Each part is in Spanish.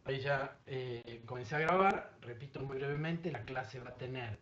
Ahí ya comencé a grabar, repito muy brevemente, la clase va a tener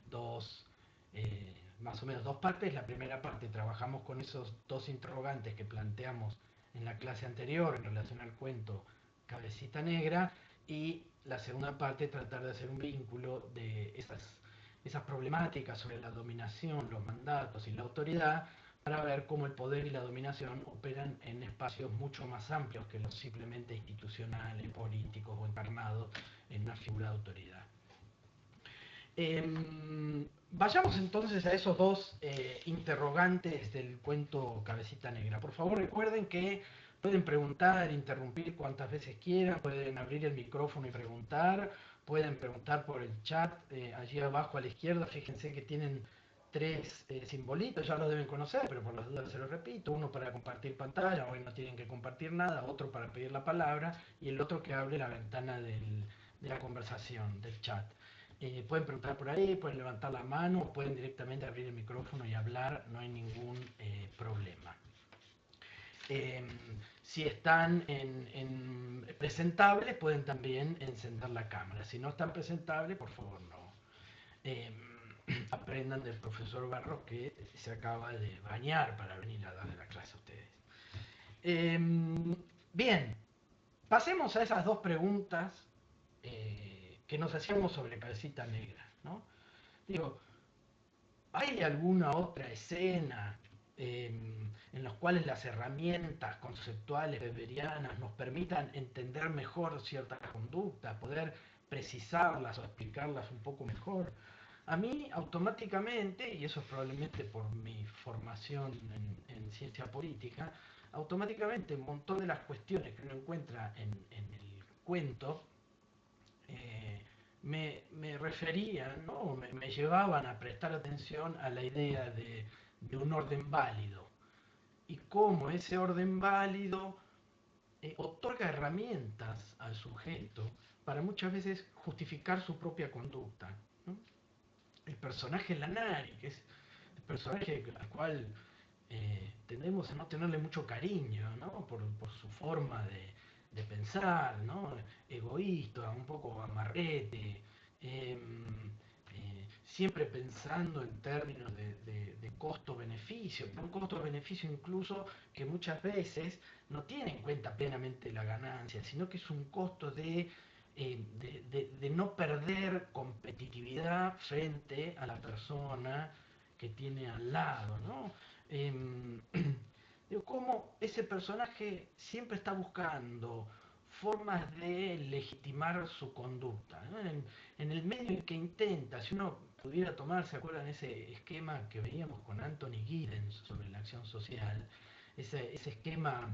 más o menos dos partes. La primera parte trabajamos con esos dos interrogantes que planteamos en la clase anterior en relación al cuento Cabecita Negra, y la segunda parte tratar de hacer un vínculo de esas problemáticas sobre la dominación, los mandatos y la autoridad, para ver cómo el poder y la dominación operan en espacios mucho más amplios que los simplemente institucionales, políticos o encarnados en una figura de autoridad. Vayamos entonces a esos dos interrogantes del cuento Cabecita Negra. Por favor, recuerden que pueden preguntar, interrumpir cuantas veces quieran, pueden abrir el micrófono y preguntar, pueden preguntar por el chat, allí abajo a la izquierda. Fíjense que tienen tres simbolitos, ya los deben conocer, pero por las dudas se los repito: uno para compartir pantalla, hoy no tienen que compartir nada; otro para pedir la palabra, y el otro que abre la ventana de la conversación, del chat. Pueden preguntar por ahí, pueden levantar la mano, pueden directamente abrir el micrófono y hablar, no hay ningún problema. Eh, si están presentables, pueden también encender la cámara. Si no están presentables, por favor no. Eh, Aprendan del profesor Barros, que se acaba de bañar para venir a darle la clase a ustedes. Eh, Bien, pasemos a esas dos preguntas que nos hacíamos sobre Cabecita Negra, ¿no? Digo, ¿hay alguna otra escena en las cuales las herramientas conceptuales weberianas nos permitan entender mejor ciertas conductas, poder precisarlas o explicarlas un poco mejor? A mí automáticamente, y eso es probablemente por mi formación en ciencia política, automáticamente un montón de las cuestiones que uno encuentra en el cuento eh, me referían, ¿no? Me llevaban a prestar atención a la idea de un orden válido, y cómo ese orden válido otorga herramientas al sujeto para muchas veces justificar su propia conducta, ¿no? El personaje Lanari, que es el personaje al cual tendemos a no tenerle mucho cariño, ¿no? Por su forma de pensar, ¿no? Egoísta, un poco amarrete, eh, siempre pensando en términos de costo-beneficio, un costo-beneficio incluso que muchas veces no tiene en cuenta plenamente la ganancia, sino que es un costo de no perder competitividad frente a la persona que tiene al lado, ¿no? Eh, Digo, cómo ese personaje siempre está buscando formas de legitimar su conducta, ¿no? En el medio en que intenta, si uno pudiera tomar, ¿se acuerdan ese esquema que veíamos con Anthony Giddens sobre la acción social? Ese esquema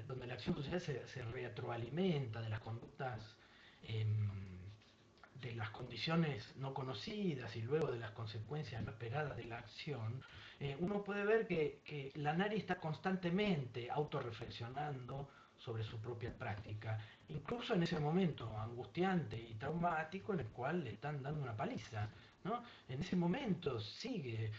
donde la acción social se retroalimenta de las conductas, em, de las condiciones no conocidas y luego de las consecuencias no esperadas de la acción. Uno puede ver que Lanari está constantemente autorreflexionando sobre su propia práctica, incluso en ese momento angustiante y traumático en el cual le están dando una paliza, ¿no? En ese momento sigue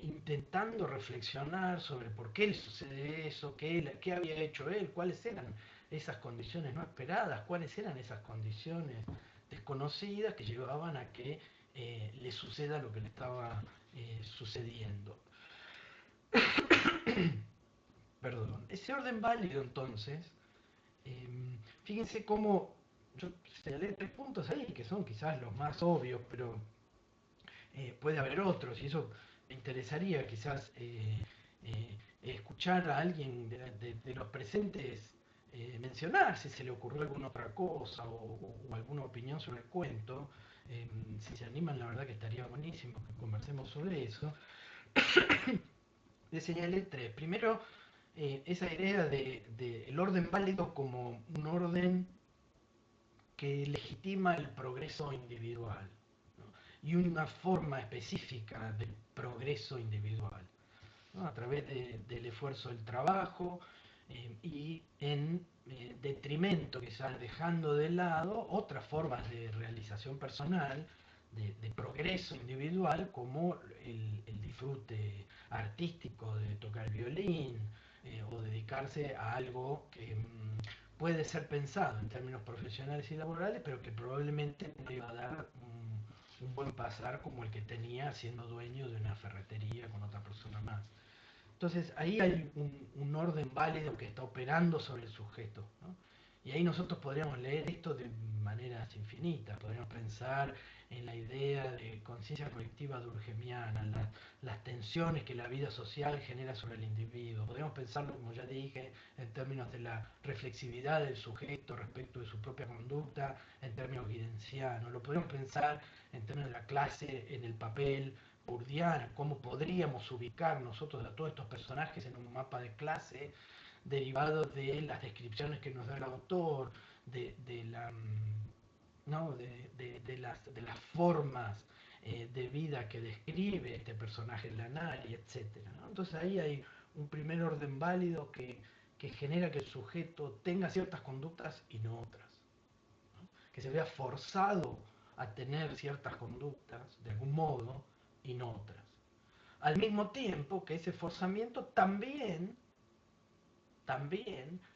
intentando reflexionar sobre por qué le sucede eso, qué había hecho él, cuáles eran esas condiciones no esperadas, cuáles eran esas condiciones desconocidas que llevaban a que le suceda lo que le estaba sucediendo. Perdón. Ese orden válido, entonces, fíjense cómo yo señalé tres puntos ahí que son quizás los más obvios, pero puede haber otros, y eso me interesaría quizás escuchar a alguien de los presentes mencionar si se le ocurrió alguna otra cosa o alguna opinión sobre el cuento. Si se animan, la verdad que estaría buenísimo que conversemos sobre eso. Le señalé tres. Primero, esa idea de el orden válido como un orden que legitima el progreso individual, ¿no? Y una forma específica del progreso individual, ¿no? A través del esfuerzo del trabajo, y en detrimento, quizás dejando de lado otras formas de realización personal, de progreso individual, como el disfrute artístico de tocar violín, o dedicarse a algo que puede ser pensado en términos profesionales y laborales, pero que probablemente no iba a dar un buen pasar como el que tenía siendo dueño de una ferretería con otra persona más. Entonces ahí hay un orden válido que está operando sobre el sujeto, ¿no? Y ahí nosotros podríamos leer esto de maneras infinitas, podríamos pensar en la idea de conciencia colectiva durkheimiana, las tensiones que la vida social genera sobre el individuo, podríamos pensarlo, como ya dije, en términos de la reflexividad del sujeto respecto de su propia conducta, en términos guidencianos, lo podríamos pensar en términos de la clase en el papel burdiana, cómo podríamos ubicar nosotros a todos estos personajes en un mapa de clase derivado de las descripciones que nos da el autor, de la, ¿no? de las formas de vida que describe este personaje Lanari, etc. ¿No? Entonces ahí hay un primer orden válido que genera que el sujeto tenga ciertas conductas y no otras, ¿no? Que se vea forzado a tener ciertas conductas de algún modo y no otras. Al mismo tiempo que ese forzamiento también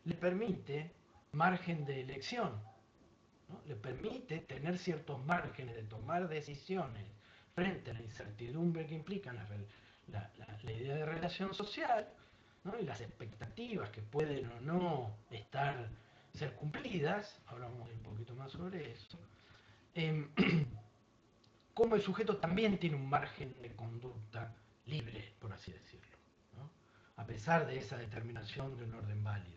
le permite margen de elección, ¿no? Le permite tener ciertos márgenes de tomar decisiones frente a la incertidumbre que implica la idea de relación social, ¿no? Y las expectativas que pueden o no ser cumplidas, ahora vamos a ir un poquito más sobre eso, cómo el sujeto también tiene un margen de conducta libre, por así decirlo, ¿no? A pesar de esa determinación de un orden válido.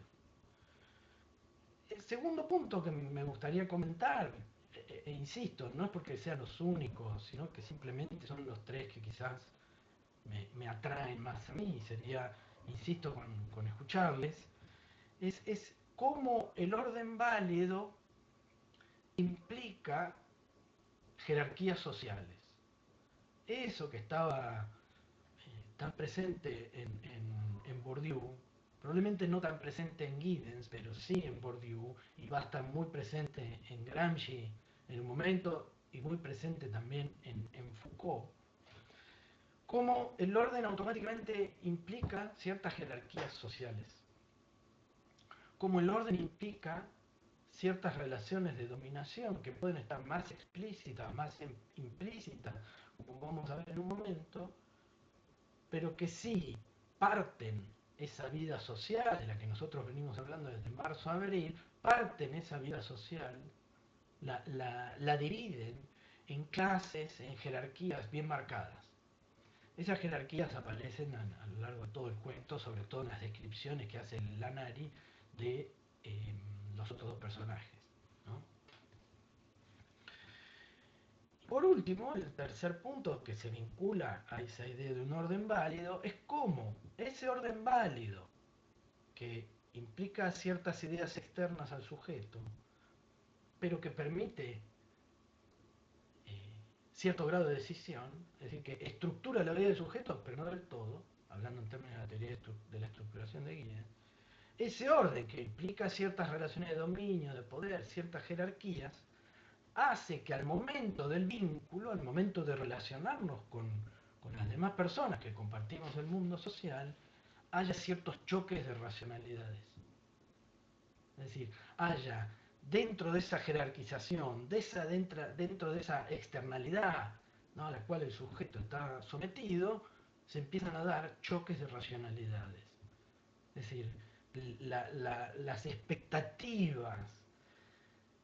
El segundo punto que me gustaría comentar, insisto, no es porque sean los únicos, sino que simplemente son los tres que quizás me atraen más a mí, sería, insisto, con escucharles, es cómo el orden válido implica jerarquías sociales. Eso que estaba tan presente en Bourdieu, probablemente no tan presente en Giddens, pero sí en Bourdieu, y va a estar muy presente en Gramsci en un momento, y muy presente también en Foucault, cómo el orden automáticamente implica ciertas jerarquías sociales, cómo el orden implica ciertas relaciones de dominación que pueden estar más explícitas, más implícitas, como vamos a ver en un momento, pero que sí parten esa vida social de la que nosotros venimos hablando desde marzo a abril, parten esa vida social, la dividen en clases, en jerarquías bien marcadas. Esas jerarquías aparecen a lo largo de todo el cuento, sobre todo en las descripciones que hace Lanari de los otros dos personajes, ¿no? Por último, el tercer punto que se vincula a esa idea de un orden válido es cómo ese orden válido, que implica ciertas ideas externas al sujeto, pero que permite cierto grado de decisión, es decir, que estructura la vida del sujeto, pero no del todo, hablando en términos de la teoría de la estructuración de Guía, ese orden que implica ciertas relaciones de dominio, de poder, ciertas jerarquías, hace que al momento del vínculo, al momento de relacionarnos con las demás personas que compartimos el mundo social, haya ciertos choques de racionalidades. Es decir, haya dentro de esa jerarquización, dentro de esa externalidad, ¿no?, a la cual el sujeto está sometido, se empiezan a dar choques de racionalidades. Es decir, las expectativas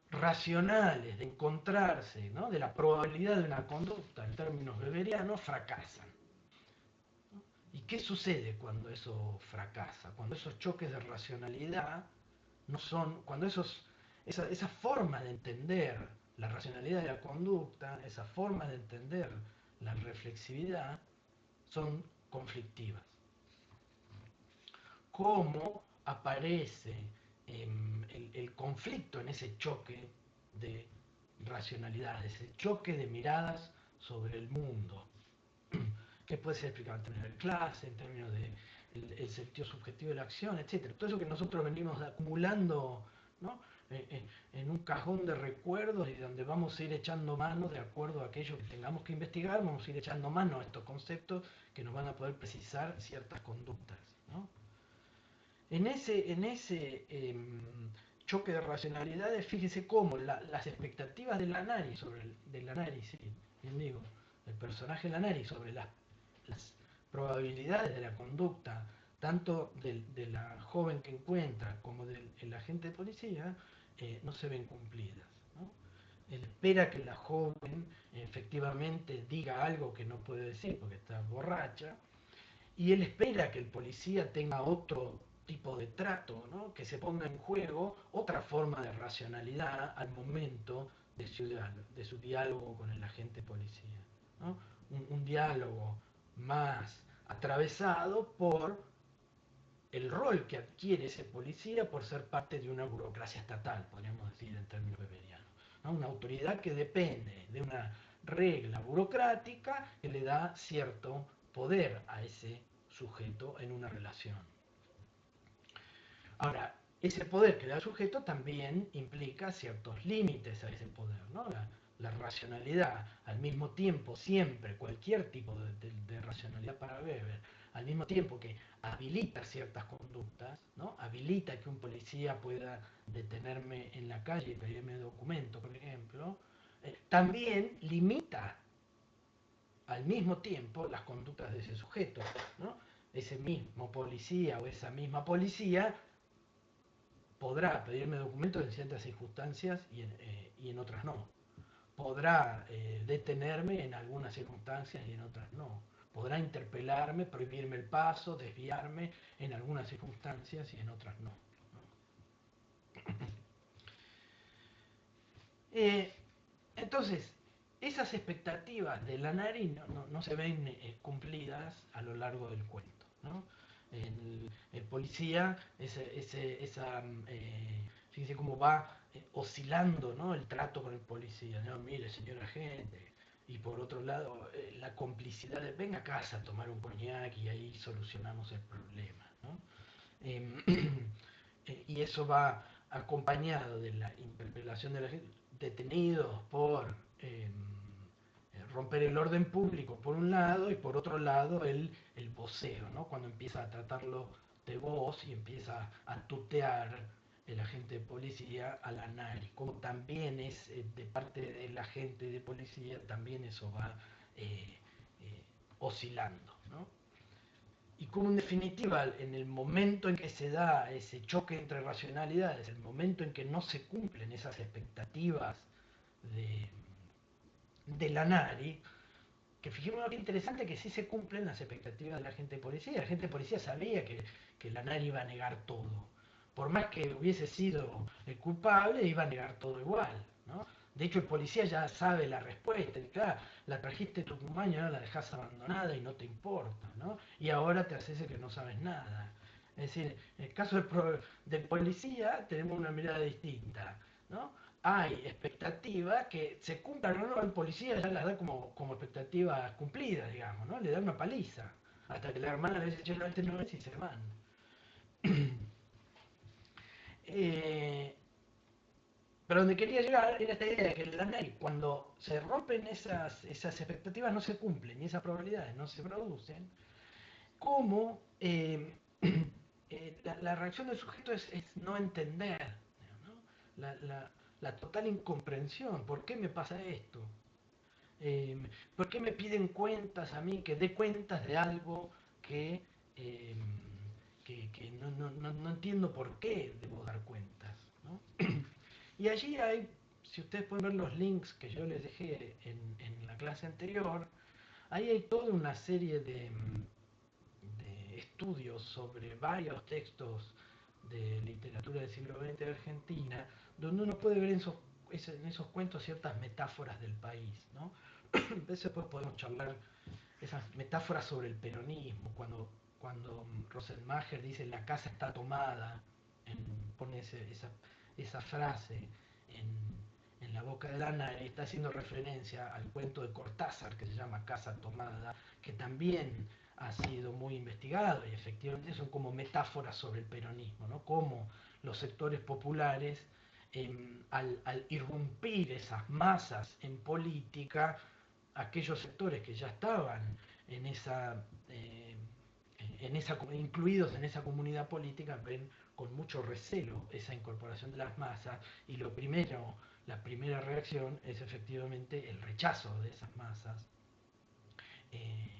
racionales de encontrarse, ¿no?, de la probabilidad de una conducta en términos weberianos fracasan. ¿Y qué sucede cuando eso fracasa? Cuando esos choques de racionalidad no son, cuando esa forma de entender la racionalidad de la conducta, esa forma de entender la reflexividad, son conflictivas. ¿Cómo aparece el conflicto en ese choque de racionalidades, ese choque de miradas sobre el mundo, que puede ser explicado en términos de clase, en términos de el sentido subjetivo de la acción, etcétera? Todo eso que nosotros venimos acumulando, ¿no?, en un cajón de recuerdos, y donde vamos a ir echando mano de acuerdo a aquello que tengamos que investigar, vamos a ir echando mano a estos conceptos que nos van a poder precisar ciertas conductas, ¿no? En ese choque de racionalidades, fíjese cómo las expectativas de Lanari sobre sí, bien digo, el personaje Lanari sobre las probabilidades de la conducta, tanto de la joven que encuentra como del agente de policía, no se ven cumplidas, ¿no? Él espera que la joven efectivamente diga algo que no puede decir porque está borracha, y él espera que el policía tenga otro tipo de trato, ¿no? Que se ponga en juego otra forma de racionalidad al momento de su diálogo con el agente policía, ¿no? Un diálogo más atravesado por el rol que adquiere ese policía por ser parte de una burocracia estatal, podríamos decir en términos weberianos, ¿no? Una autoridad que depende de una regla burocrática que le da cierto poder a ese sujeto en una relación. Ahora, ese poder que da el sujeto también implica ciertos límites a ese poder, ¿no? La racionalidad, al mismo tiempo, siempre, cualquier tipo de racionalidad para Weber, al mismo tiempo que habilita ciertas conductas, ¿no? Habilita que un policía pueda detenerme en la calle y pedirme documento, por ejemplo, también limita al mismo tiempo las conductas de ese sujeto, ¿no? Ese mismo policía o esa misma policía podrá pedirme documentos en ciertas circunstancias y en otras no. Podrá detenerme en algunas circunstancias y en otras no. Podrá interpelarme, prohibirme el paso, desviarme en algunas circunstancias y en otras no. Eh, entonces, esas expectativas de la nariz no se ven cumplidas a lo largo del cuento, ¿no? El policía, fíjense cómo va oscilando, ¿no? El trato con el policía, ¿no? Mire, señor agente, y por otro lado, la complicidad de venga a casa a tomar un coñac y ahí solucionamos el problema, ¿no? Em, y eso va acompañado de la interpelación de la gente, detenidos por romper el orden público por un lado y por otro lado el voceo, ¿no? Cuando empieza a tratarlo de voz y empieza a tutear el agente de policía a la nariz, como también es de parte del agente de policía, también eso va eh, oscilando, ¿no? Y como en definitiva, en el momento en que se da ese choque entre racionalidades, el momento en que no se cumplen esas expectativas de, de la NARI, que fijémonos que interesante que sí se cumplen las expectativas de la gente de policía. La gente de policía sabía que la NARI iba a negar todo. Por más que hubiese sido el culpable, iba a negar todo igual, ¿no? De hecho, el policía ya sabe la respuesta. Y claro, la trajiste a Tucumán y ahora la dejas abandonada y no te importa, ¿no? Y ahora te haces el que no sabes nada. Es decir, en el caso del policía tenemos una mirada distinta, ¿no? Hay expectativas que se cumplan o no, el policía ya las da como expectativas cumplidas, digamos, ¿no? Le da una paliza. Hasta que la hermana le dice, che, no, este no es y se van. Eh, pero donde quería llegar era esta idea de que la ley, cuando se rompen esas expectativas, no se cumplen y esas probabilidades no se producen, como la reacción del sujeto es no entender, ¿no? La total incomprensión. ¿Por qué me pasa esto? Eh, ¿Por qué me piden cuentas a mí, que dé cuentas de algo que, eh, que no entiendo por qué debo dar cuentas, ¿no? Y allí hay, si ustedes pueden ver los links que yo les dejé en la clase anterior, ahí hay toda una serie de estudios sobre varios textos de literatura del siglo XX de Argentina, donde uno puede ver en esos cuentos ciertas metáforas del país, ¿no? Después podemos charlar esas metáforas sobre el peronismo, cuando Rosselmacher dice la casa está tomada, pone esa frase en la boca de Ana, está haciendo referencia al cuento de Cortázar que se llama Casa Tomada, que también ha sido muy investigado y efectivamente son como metáforas sobre el peronismo, ¿no? Cómo los sectores populares, al irrumpir esas masas en política, aquellos sectores que ya estaban en esa, incluidos en esa comunidad política, ven con mucho recelo esa incorporación de las masas y lo primero, la primera reacción es efectivamente el rechazo de esas masas eh,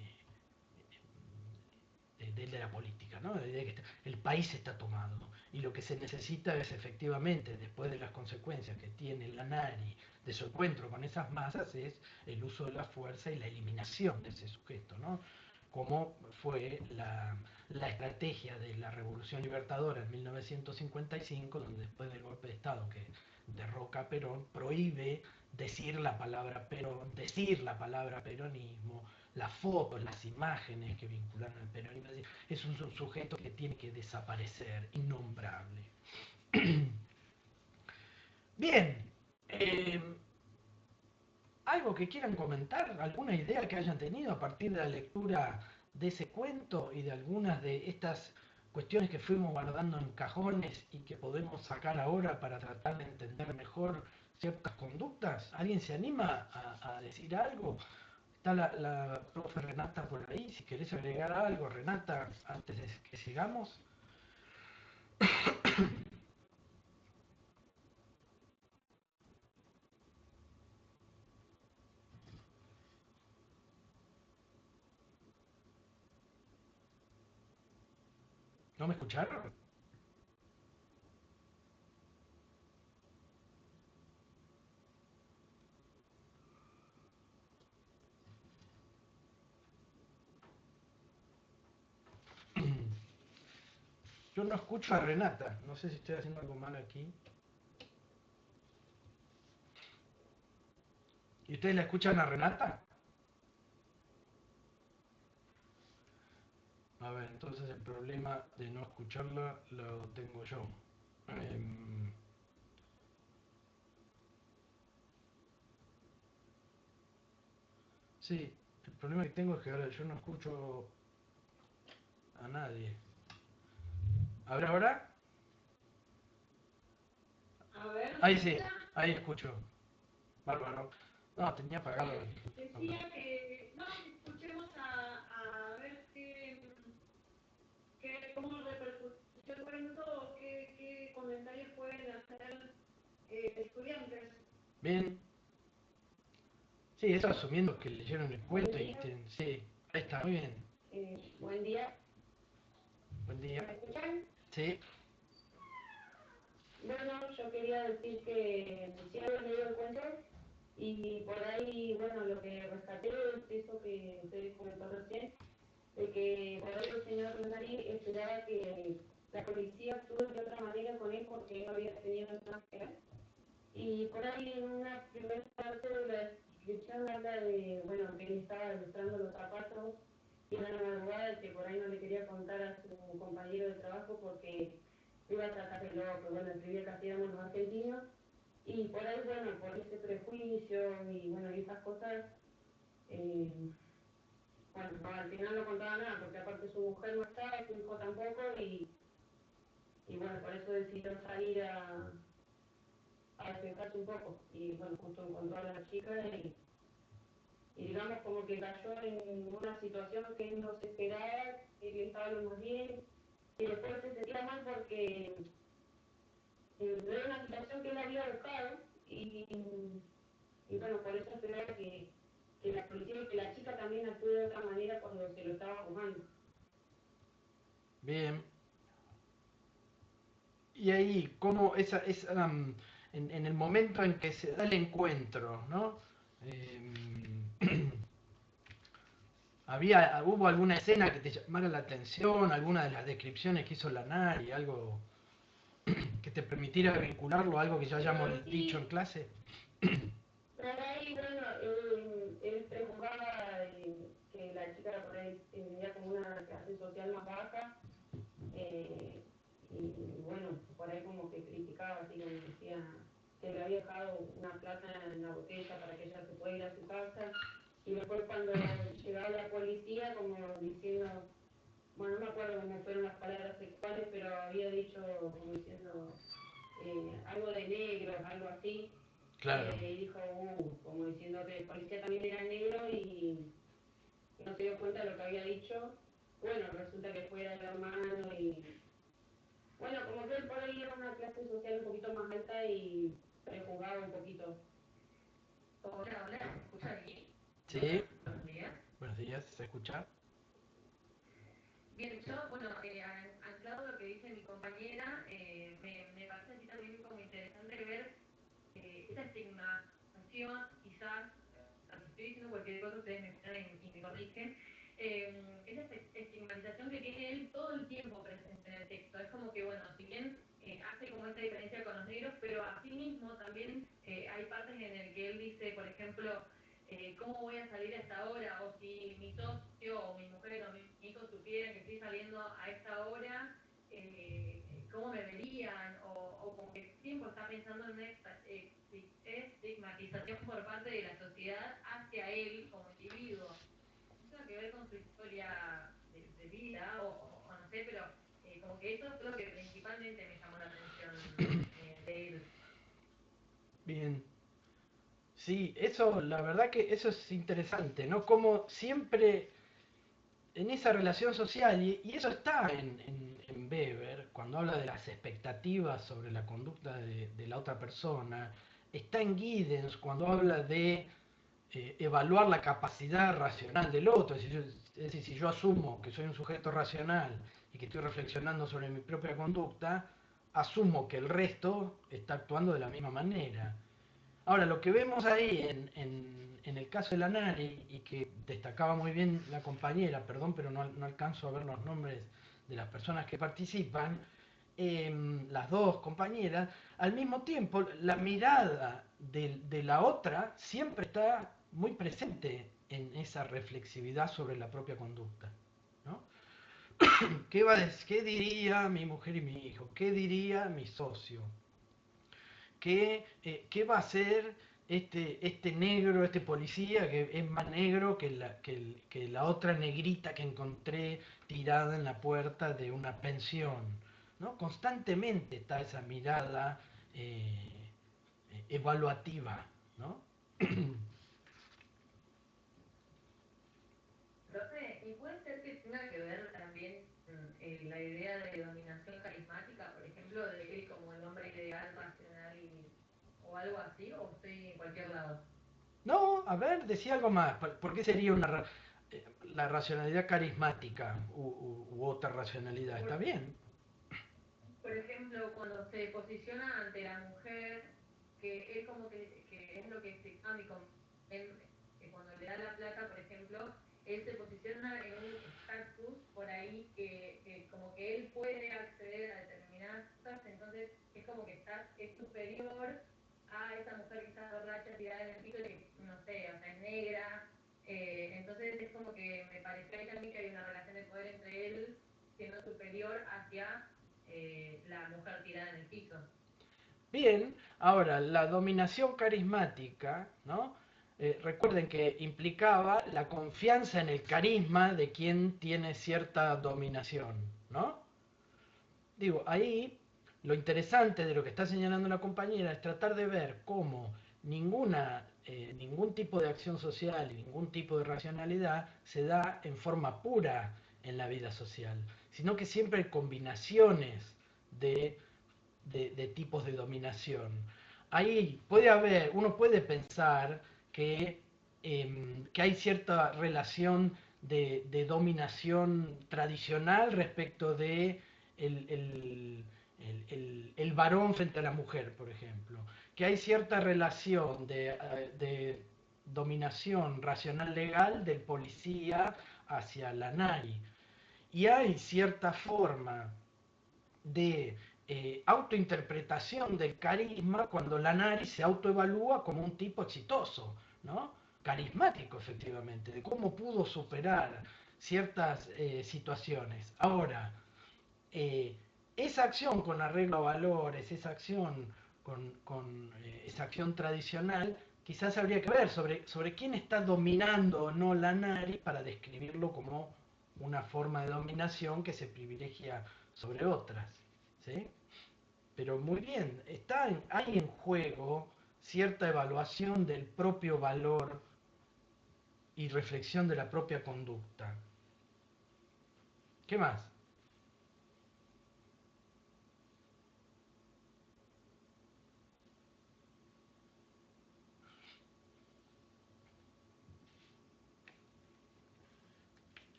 de la política, ¿no? De que el país está tomado y lo que se necesita es efectivamente, después de las consecuencias que tiene la NARI de su encuentro con esas masas, es el uso de la fuerza y la eliminación de ese sujeto, ¿no? Como fue la estrategia de la Revolución Libertadora en 1955, donde después del golpe de Estado que derroca a Perón, prohíbe decir la palabra Perón, decir la palabra peronismo, las fotos, las imágenes que vinculan al peronismo. Es un sujeto que tiene que desaparecer, innombrable. Bien, eh, ¿algo que quieran comentar? ¿Alguna idea que hayan tenido a partir de la lectura de ese cuento y de algunas de estas cuestiones que fuimos guardando en cajones y que podemos sacar ahora para tratar de entender mejor ciertas conductas? ¿Alguien se anima a decir algo? Está la profe Renata por ahí, si querés agregar algo, Renata, antes de que sigamos. ¿No me escucharon? Yo no escucho a Renata, no sé si estoy haciendo algo mal aquí. ¿Y ustedes la escuchan a Renata? A ver, entonces el problema de no escucharla lo tengo yo. Em, sí, el problema que tengo es que ahora yo no escucho a nadie. A ver, ahora. A ver, ¿me Ahí sí, escucha? ahí escucho. Bárbaro. No, tenía apagado el auto. Decía que, no, que escuchemos a ver cómo repercutió el cuento, qué comentarios pueden hacer estudiantes. Bien. Sí, eso asumiendo que leyeron el Buen cuento y día, tienen... Sí, ahí está, muy bien. buen día. Buen día. ¿Me escuchan? Sí. Bueno, yo quería decir que sí había leído el cuento y por ahí, bueno, lo que rescaté es eso que ustedes comentó recién, de que por ahí el señor Lunari esperaba que la policía actúe de otra manera con él porque él había tenido una máscara. Y por ahí en una primera parte de la descripción habla de, bueno, que él estaba ilustrando los zapatos y era una madrugada que por ahí no le quería contar a su compañero de trabajo porque iba a tratar de loco, bueno, escribía casi éramos los argentinos. Y por ahí, bueno, por ese prejuicio y bueno, y esas cosas, eh, bueno, no, al final no contaba nada, porque aparte su mujer no estaba, su hijo tampoco, y bueno, por eso decidió salir a despejarse un poco. Y bueno, justo encontró a la chica y digamos como que cayó en una situación que él no se esperaba, que le estaba lo más bien, y después se sentía mal porque era una situación que él había buscado, y bueno, por eso esperaba que la policía y que la chica también actúe de otra manera cuando se lo estaba jugando. Bien. Y ahí, cómo en el momento en que se da el encuentro, ¿no? ¿Hubo alguna escena que te llamara la atención, alguna de las descripciones que hizo la Nari, algo que te permitiera vincularlo a algo que ya hayamos dicho en Sí, clase? por ahí, bueno, él prejuzgaba que la chica por ahí tenía como una clase social más baja, eh, y bueno, por ahí como que criticaba, así como decía que le había dejado una plata en la botella para que ella se pueda ir a su casa, y después cuando llegaba la policía como diciendo, bueno, no me acuerdo cómo fueron las palabras sexuales, pero había dicho como diciendo algo de negros, algo así, Claro. y dijo, como diciendo que el policía también era negro y no se dio cuenta de lo que había dicho. Bueno, resulta que fue el hermano Bueno, como que él por ahí era una clase social un poquito más alta y prejuzgaba un poquito. Hola, hola, ¿me escuchan bien? Sí, Buenos días. buenos días, ¿se escucha? Bien, yo, bueno, anclado a lo que dice mi compañera, me parece así también como interesante ver esa estigmatización, quizás, si estoy diciendo cualquier cosa, ustedes me frenan y me corrigen, esa estigmatización que tiene él todo el tiempo presente en el texto. Es como que, bueno, si bien hace como esta diferencia con los negros, pero asimismo también hay partes en el que él dice, por ejemplo, cómo voy a salir a esta hora, o si mi socio o mi mujer o mi hijo supieran que estoy saliendo a esta hora, cómo me verían, o como que siempre está pensando en una estigmatización por parte de la sociedad hacia él como individuo. No tiene que ver con su historia de vida, o no sé, pero como que eso es lo que principalmente me llamó la atención de él. Bien. Sí, eso, la verdad que eso es interesante, ¿no? Como siempre en esa relación social, y eso está en Weber, cuando habla de las expectativas sobre la conducta de la otra persona, está en Giddens cuando habla de evaluar la capacidad racional del otro, es decir, si yo asumo que soy un sujeto racional y que estoy reflexionando sobre mi propia conducta, asumo que el resto está actuando de la misma manera. Ahora, lo que vemos ahí en el caso de la Nari, y que destacaba muy bien la compañera, perdón, pero no alcanzo a ver los nombres de las personas que participan, las dos compañeras, al mismo tiempo la mirada de la otra siempre está muy presente en esa reflexividad sobre la propia conducta, ¿no? ¿Qué diría mi mujer y mi hijo? ¿Qué diría mi socio? ¿Qué va a hacer este negro, este policía, que es más negro que la otra negrita que encontré tirada en la puerta de una pensión? ¿No? Constantemente está esa mirada evaluativa, ¿no? Profe, ¿y puede ser que tenga que ver también la idea de dominación carismática, por ejemplo, de él como el hombre ideal, racional o algo así, o estoy en cualquier lado? No, a ver, decía algo más. ¿Por qué sería la racionalidad carismática u otra racionalidad? Está Por, bien. por ejemplo, cuando se posiciona ante la mujer, que es como que es lo que explicaba mi compañero, que cuando le da la plata, por ejemplo, él se posiciona en un estatus por ahí que como que él puede acceder a determinadas cosas, entonces es como que es superior a esa mujer que está borracha, tirada en el piso, que no sé, o sea, es negra. Entonces es como que me pareció ahí también que hay una relación de poder entre él siendo superior hacia la mujer tirada en el piso. Bien, ahora la dominación carismática, ¿no? Recuerden que implicaba la confianza en el carisma de quien tiene cierta dominación, ¿no? Digo, ahí lo interesante de lo que está señalando la compañera es tratar de ver cómo ningún tipo de acción social y ningún tipo de racionalidad se da en forma pura en la vida social, sino que siempre hay combinaciones de de tipos de dominación. Ahí uno puede pensar que hay cierta relación de dominación tradicional respecto de el varón frente a la mujer, por ejemplo. Que hay cierta relación de dominación racional legal del policía hacia la nari. Y hay cierta forma de autointerpretación del carisma cuando la nariz se autoevalúa como un tipo exitoso, ¿no? Carismático, efectivamente, de cómo pudo superar ciertas situaciones. Ahora, eh, esa acción con arreglo a valores, esa acción con esa acción tradicional, quizás habría que ver sobre quién está dominando o no la nariz para describirlo como una forma de dominación que se privilegia sobre otras. ¿Sí? Pero muy bien, hay en juego cierta evaluación del propio valor y reflexión de la propia conducta. ¿Qué más?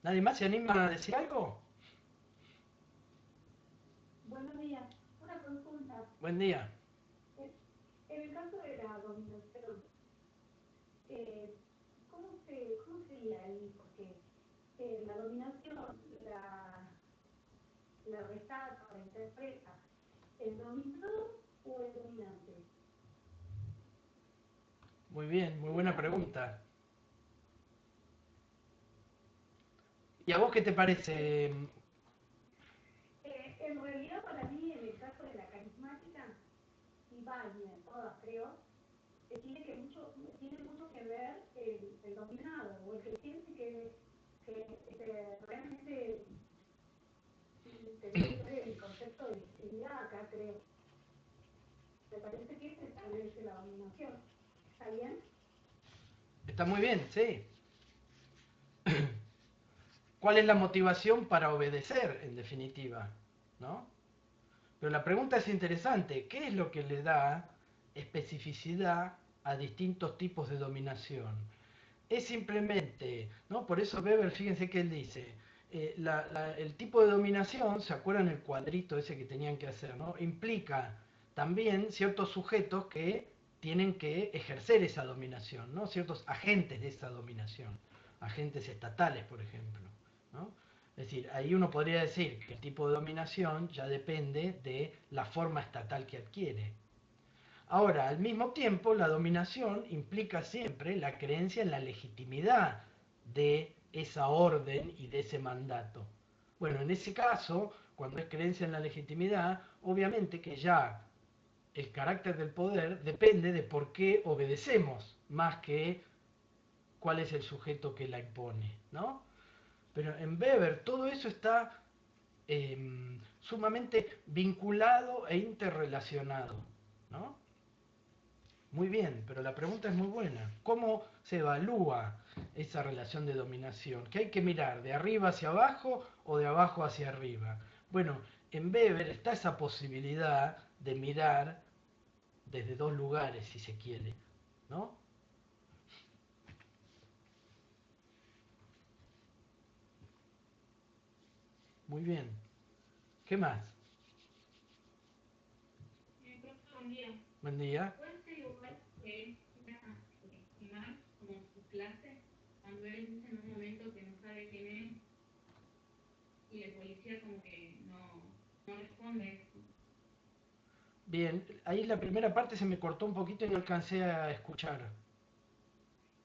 ¿Nadie más se anima a decir algo? Buenos días. Una consulta. Buen día. En el caso de la dominación, ¿cómo sería ahí? Porque la dominación la resalta, la interpreta el dominado o el dominante. Muy bien, muy buena pregunta. ¿Y a vos qué te parece? En realidad, para mí, en el caso de la carismática, y vaya, todas creo, tiene mucho que ver el dominado, o el que siente que realmente tendría que ver el concepto de legitimidad acá, creo. Me parece que se establece la dominación. ¿Está bien? Está muy bien, sí. ¿Cuál es la motivación para obedecer, en definitiva? ¿No? Pero la pregunta es interesante. ¿Qué es lo que le da especificidad a distintos tipos de dominación? Es simplemente, ¿no? Por eso Weber, fíjense que él dice, el tipo de dominación, ¿se acuerdan el cuadrito ese que tenían que hacer, ¿no? Implica también ciertos sujetos que tienen que ejercer esa dominación, ¿no? Ciertos agentes de esa dominación, agentes estatales, por ejemplo, ¿no? Es decir, ahí uno podría decir que el tipo de dominación ya depende de la forma estatal que adquiere. Ahora, al mismo tiempo, la dominación implica siempre la creencia en la legitimidad de esa orden y de ese mandato. Bueno, en ese caso, cuando es creencia en la legitimidad, obviamente que ya el carácter del poder depende de por qué obedecemos, más que cuál es el sujeto que la impone, ¿no? Pero en Weber todo eso está sumamente vinculado e interrelacionado, ¿no? Muy bien, pero la pregunta es muy buena. ¿Cómo se evalúa esa relación de dominación? ¿Qué hay que mirar? ¿De arriba hacia abajo o de abajo hacia arriba? Bueno, en Weber está esa posibilidad de mirar desde dos lugares, si se quiere, ¿no? Muy bien. ¿Qué más? Buen día. Buen día. ¿Puede ser igual que él quiera estimar como su clase cuando él dice en un momento que no sabe quién es y el policía como que no responde? Bien, ahí la primera parte se me cortó un poquito y no alcancé a escuchar.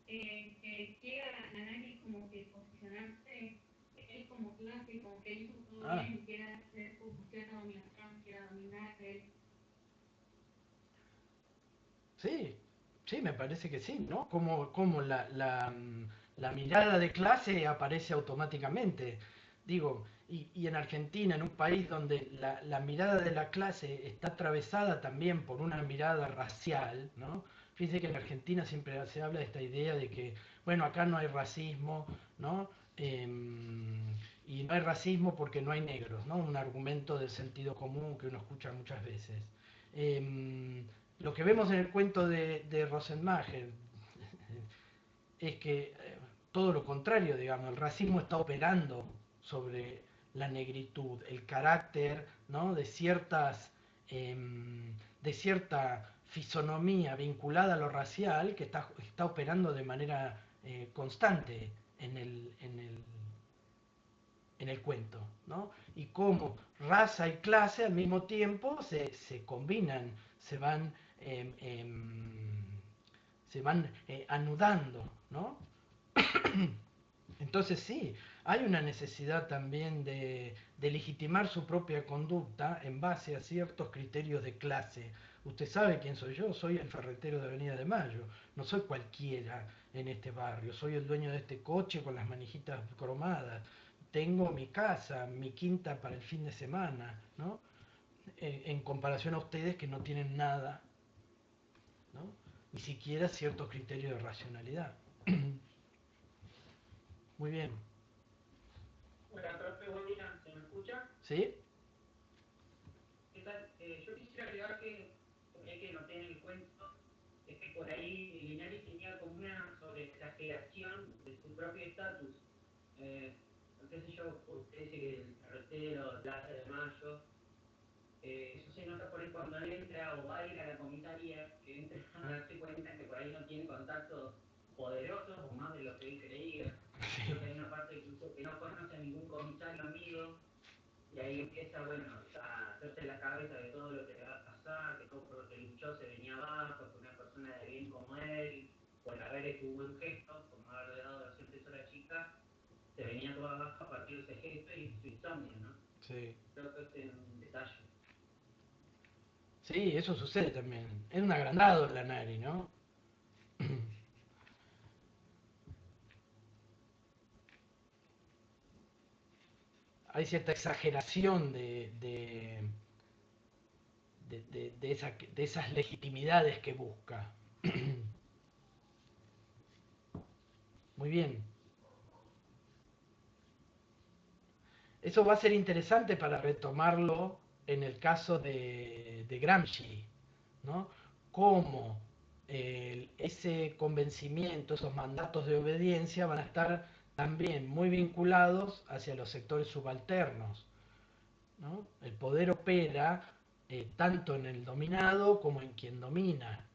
Que quiera nadie como que posicionarse él como clase, como que hizo todo Ah, bien, quiera hacer como cierta dominación, quiera dominar él. sí, sí, me parece que sí, ¿no? Como la mirada de clase aparece automáticamente. Digo, y en Argentina, en un país donde la mirada de la clase está atravesada también por una mirada racial, ¿no? Fíjense que en Argentina siempre se habla de esta idea de que, bueno, acá no hay racismo, ¿no? Y no hay racismo porque no hay negros, ¿no? Un argumento del sentido común que uno escucha muchas veces. Em, lo que vemos en el cuento de Rosenmacher es que todo lo contrario, digamos, el racismo está operando sobre la negritud, el carácter, ¿no? De cierta fisonomía vinculada a lo racial que está operando de manera constante en el cuento, ¿no? Y cómo raza y clase al mismo tiempo se combinan, se van, em, em, anudando, ¿no? Entonces sí, hay una necesidad también de legitimar su propia conducta en base a ciertos criterios de clase. Usted sabe quién soy yo, soy el ferretero de Avenida de Mayo, no soy cualquiera en este barrio, soy el dueño de este coche con las manijitas cromadas, tengo mi casa, mi quinta para el fin de semana, ¿no? En comparación a ustedes que no tienen nada, ¿no? Ni siquiera ciertos criterios de racionalidad. Muy bien. Hola, profe, buen día, ¿se me escucha? ¿Sí? ¿Qué tal? Yo quisiera agregar que, ya que noté en el cuento, es que por ahí Linares tenía como una sobreexageración de su propio estatus. qué sé yo, usted dice que el carretero, Plaza de Mayo, eso se nota por ahí cuando él entra o va a ir a la comisaría, que entra a darse cuenta que por ahí no tiene contactos poderosos o más de lo que él creía. Creo que hay una parte incluso que no conoce a ningún comisario amigo, y ahí empieza, bueno, a hacerse la cabeza de todo lo que le va a pasar, que todo por lo que luchó se venía abajo, que una persona de bien como él, por haber hecho un buen gesto, como haberle dado 200 pesos a la chica, se venía toda abajo a partir de ese gesto y su insomnio, ¿no? Sí. Creo que este es un detalle. Sí, eso sucede también. Es un agrandado la Nari, ¿no? Hay cierta exageración de esas legitimidades que busca. Muy bien. Eso va a ser interesante para retomarlo en el caso de Gramsci, ¿no? Cómo ese convencimiento, esos mandatos de obediencia van a estar también muy vinculados hacia los sectores subalternos, ¿no? El poder opera tanto en el dominado como en quien domina,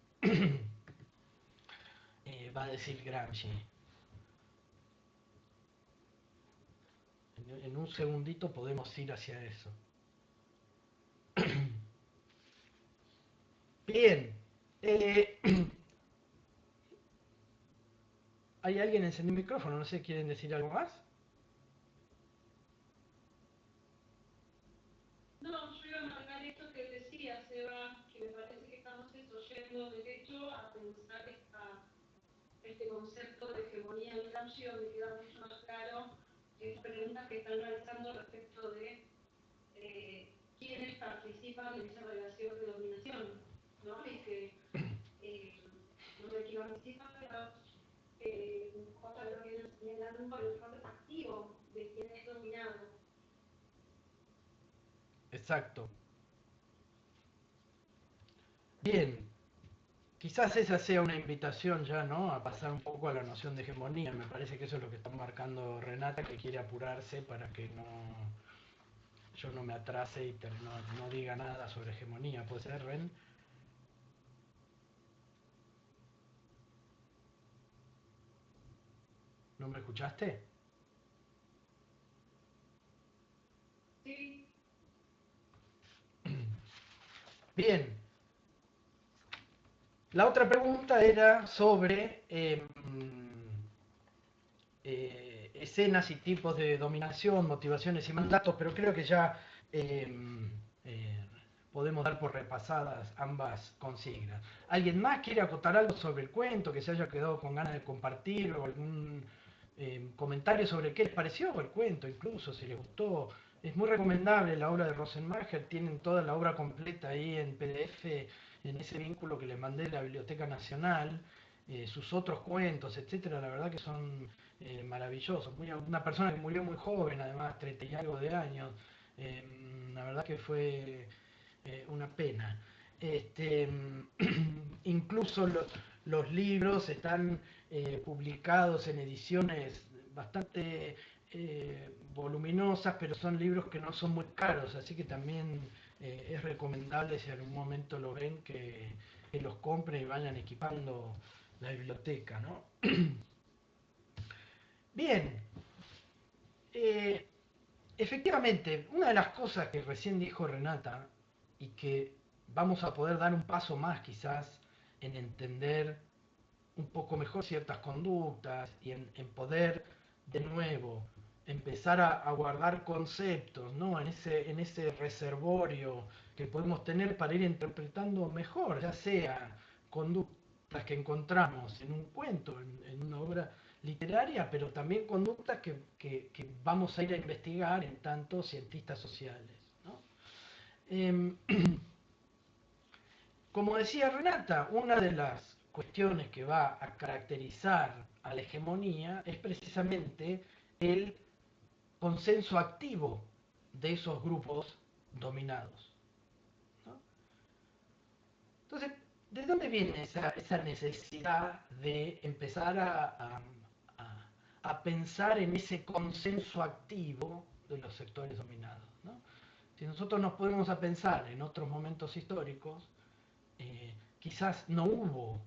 va a decir Gramsci. En un segundito podemos ir hacia eso. Bien. ¿Hay alguien encendió el micrófono? No sé, ¿quieren decir algo más? No, yo iba a marcar esto que decía Seba, que me parece que estamos yendo derecho a pensar este concepto de hegemonía en Gramsci, donde queda mucho más claro esta pregunta que están realizando respecto de quiénes participan en esa relación de dominación, ¿no? Y que donde quien participa otra vez viene señalando el rol activo de quien es dominado. Exacto. Bien. Quizás esa sea una invitación ya, ¿no? A pasar un poco a la noción de hegemonía. Me parece que eso es lo que está marcando Renata, que quiere apurarse para que yo no me atrase y no diga nada sobre hegemonía. ¿Puede ser, Ren? ¿No me escuchaste? Sí. Bien. La otra pregunta era sobre escenas y tipos de dominación, motivaciones y mandatos, pero creo que ya eh, eh, podemos dar por repasadas ambas consignas. ¿Alguien más quiere acotar algo sobre el cuento, que se haya quedado con ganas de compartir, o algún comentario sobre qué les pareció el cuento, incluso si les gustó? Es muy recomendable la obra de Rosenmacher, tienen toda la obra completa ahí en PDF, en ese vínculo que les mandé de la Biblioteca Nacional, sus otros cuentos, etcétera, la verdad que son maravillosos. Una persona que murió muy joven, además, 30 y algo de años, la verdad que fue una pena. Este, incluso los libros están publicados en ediciones bastante voluminosas, pero son libros que no son muy caros, así que también es recomendable, si en algún momento lo ven, que los compren y vayan equipando la biblioteca, ¿no? Bien, eh, efectivamente, una de las cosas que recién dijo Renata y que vamos a poder dar un paso más quizás en entender un poco mejor ciertas conductas y en poder de nuevo empezar a guardar conceptos, ¿no? En ese reservorio que podemos tener para ir interpretando mejor, ya sea conductas que encontramos en un cuento, en una obra literaria, pero también conductas que vamos a ir a investigar en tanto cientistas sociales, ¿no? Em, Como decía Renata, una de las cuestiones que va a caracterizar a la hegemonía es precisamente el consenso activo de esos grupos dominados, ¿no? Entonces, ¿de dónde viene esa necesidad de empezar a pensar en ese consenso activo de los sectores dominados, ¿no? Si nosotros nos ponemos a pensar en otros momentos históricos, quizás no hubo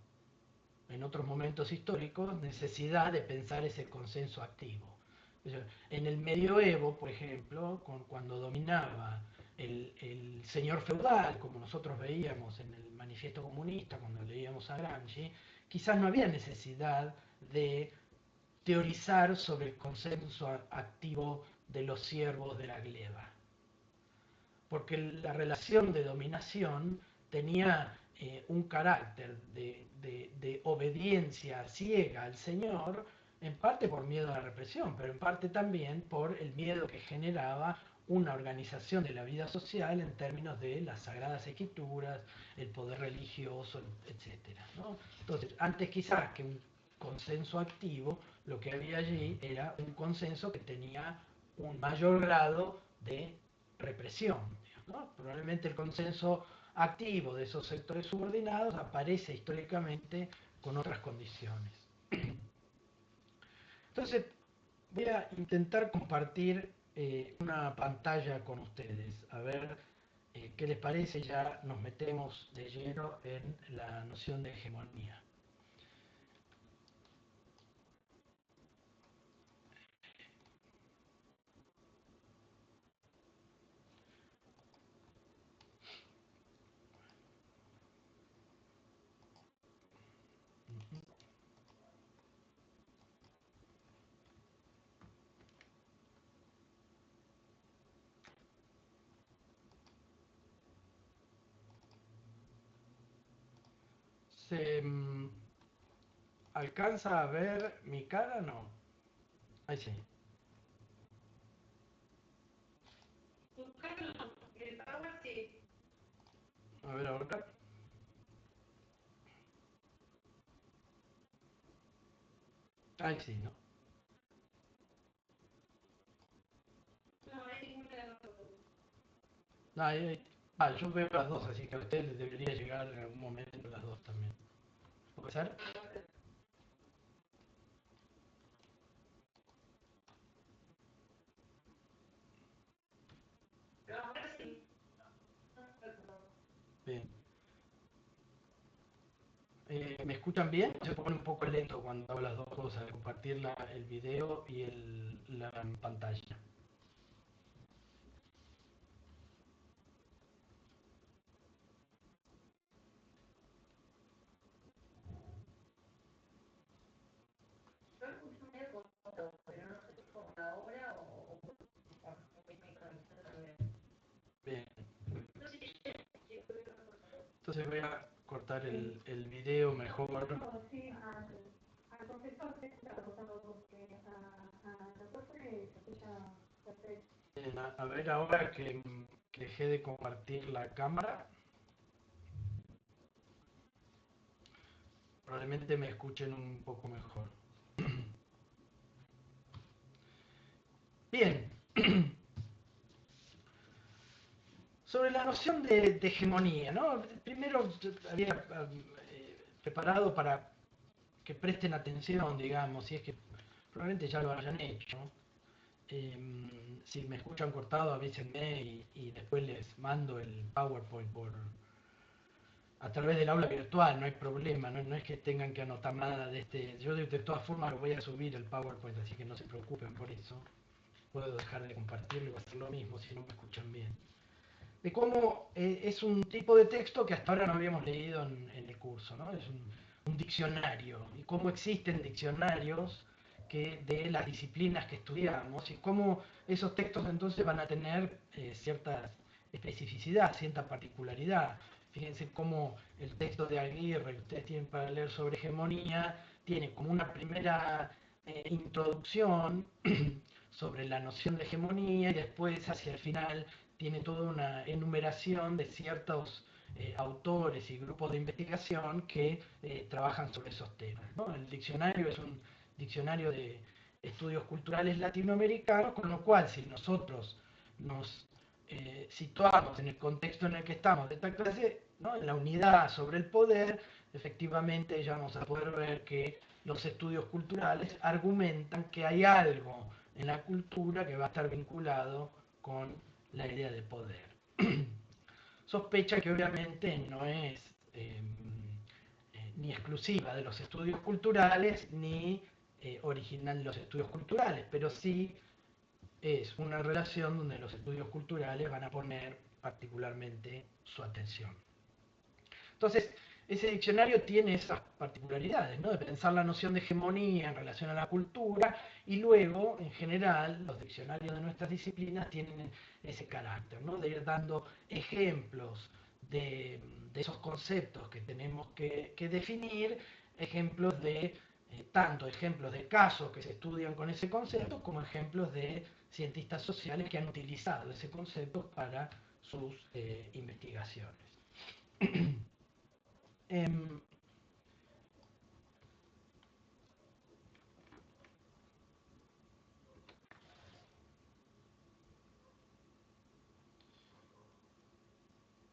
en otros momentos históricos necesidad de pensar ese consenso activo. En el medioevo, por ejemplo, cuando dominaba el señor feudal, como nosotros veíamos en el Manifiesto Comunista, cuando leíamos a Gramsci, quizás no había necesidad de teorizar sobre el consenso activo de los siervos de la gleba, porque la relación de dominación tenía un carácter de obediencia ciega al Señor, en parte por miedo a la represión, pero en parte también por el miedo que generaba una organización de la vida social en términos de las sagradas escrituras, el poder religioso, etcétera, ¿no? Entonces, antes quizás que un consenso activo, lo que había allí era un consenso que tenía un mayor grado de represión, ¿no? Probablemente el consenso activo de esos sectores subordinados aparece históricamente con otras condiciones. Entonces, voy a intentar compartir una pantalla con ustedes, a ver qué les parece. Ya nos metemos de lleno en la noción de hegemonía. ¿Se alcanza a ver mi cara? No. Ahí sí. Tu cara no, el power sí. A ver ahora. Ahí sí, ¿no? No, hay ninguna de las dos. No, yo veo las dos, así que a ustedes les debería llegar en algún momento las dos también. ¿Puede ser? Pero ahora sí. Bien. ¿Me escuchan bien? Se pone un poco lento cuando hago las dos cosas, compartir el video y la pantalla. Yo escucho medio corto, pero no sé si por la hora o por mi conexión también. Bien. No sé si Entonces voy a cortar el video mejor. Sí, al profesor se escucha cortado porque al doctor se escucha perfecto. Bien, a ver ahora que dejé de compartir la cámara, probablemente me escuchen un poco mejor. Bien. Sobre la noción de hegemonía, ¿no? Primero yo había preparado para que presten atención, digamos, si es que probablemente ya lo hayan hecho. Si me escuchan cortado, avísenme y después les mando el PowerPoint a través del aula virtual, no hay problema, no es que tengan que anotar nada de este. Yo de todas formas lo voy a subir el PowerPoint, así que no se preocupen por eso. Puedo dejar de compartirlo y va a ser lo mismo si no me escuchan bien. De cómo es un tipo de texto que hasta ahora no habíamos leído en el curso, ¿no? Es un diccionario, y cómo existen diccionarios de las disciplinas que estudiamos, y cómo esos textos entonces van a tener cierta especificidad, cierta particularidad. Fíjense cómo el texto de Aguirre, que ustedes tienen para leer sobre hegemonía, tiene como una primera introducción sobre la noción de hegemonía y después hacia el final tiene toda una enumeración de ciertos autores y grupos de investigación que trabajan sobre esos temas, ¿no? El diccionario es un diccionario de estudios culturales latinoamericanos, con lo cual si nosotros nos situamos en el contexto en el que estamos de esta clase, ¿no? En la unidad sobre el poder, efectivamente ya vamos a poder ver que los estudios culturales argumentan que hay algo en la cultura que va a estar vinculado con la idea de poder. Sospecha que obviamente no es ni exclusiva de los estudios culturales ni original de los estudios culturales, pero sí es una relación donde los estudios culturales van a poner particularmente su atención. Entonces, ese diccionario tiene esas particularidades, ¿no? De pensar la noción de hegemonía en relación a la cultura, y luego, en general, los diccionarios de nuestras disciplinas tienen ese carácter, ¿no? De ir dando ejemplos de esos conceptos que tenemos que definir, ejemplos de, tanto ejemplos de casos que se estudian con ese concepto, como ejemplos de cientistas sociales que han utilizado ese concepto para sus investigaciones.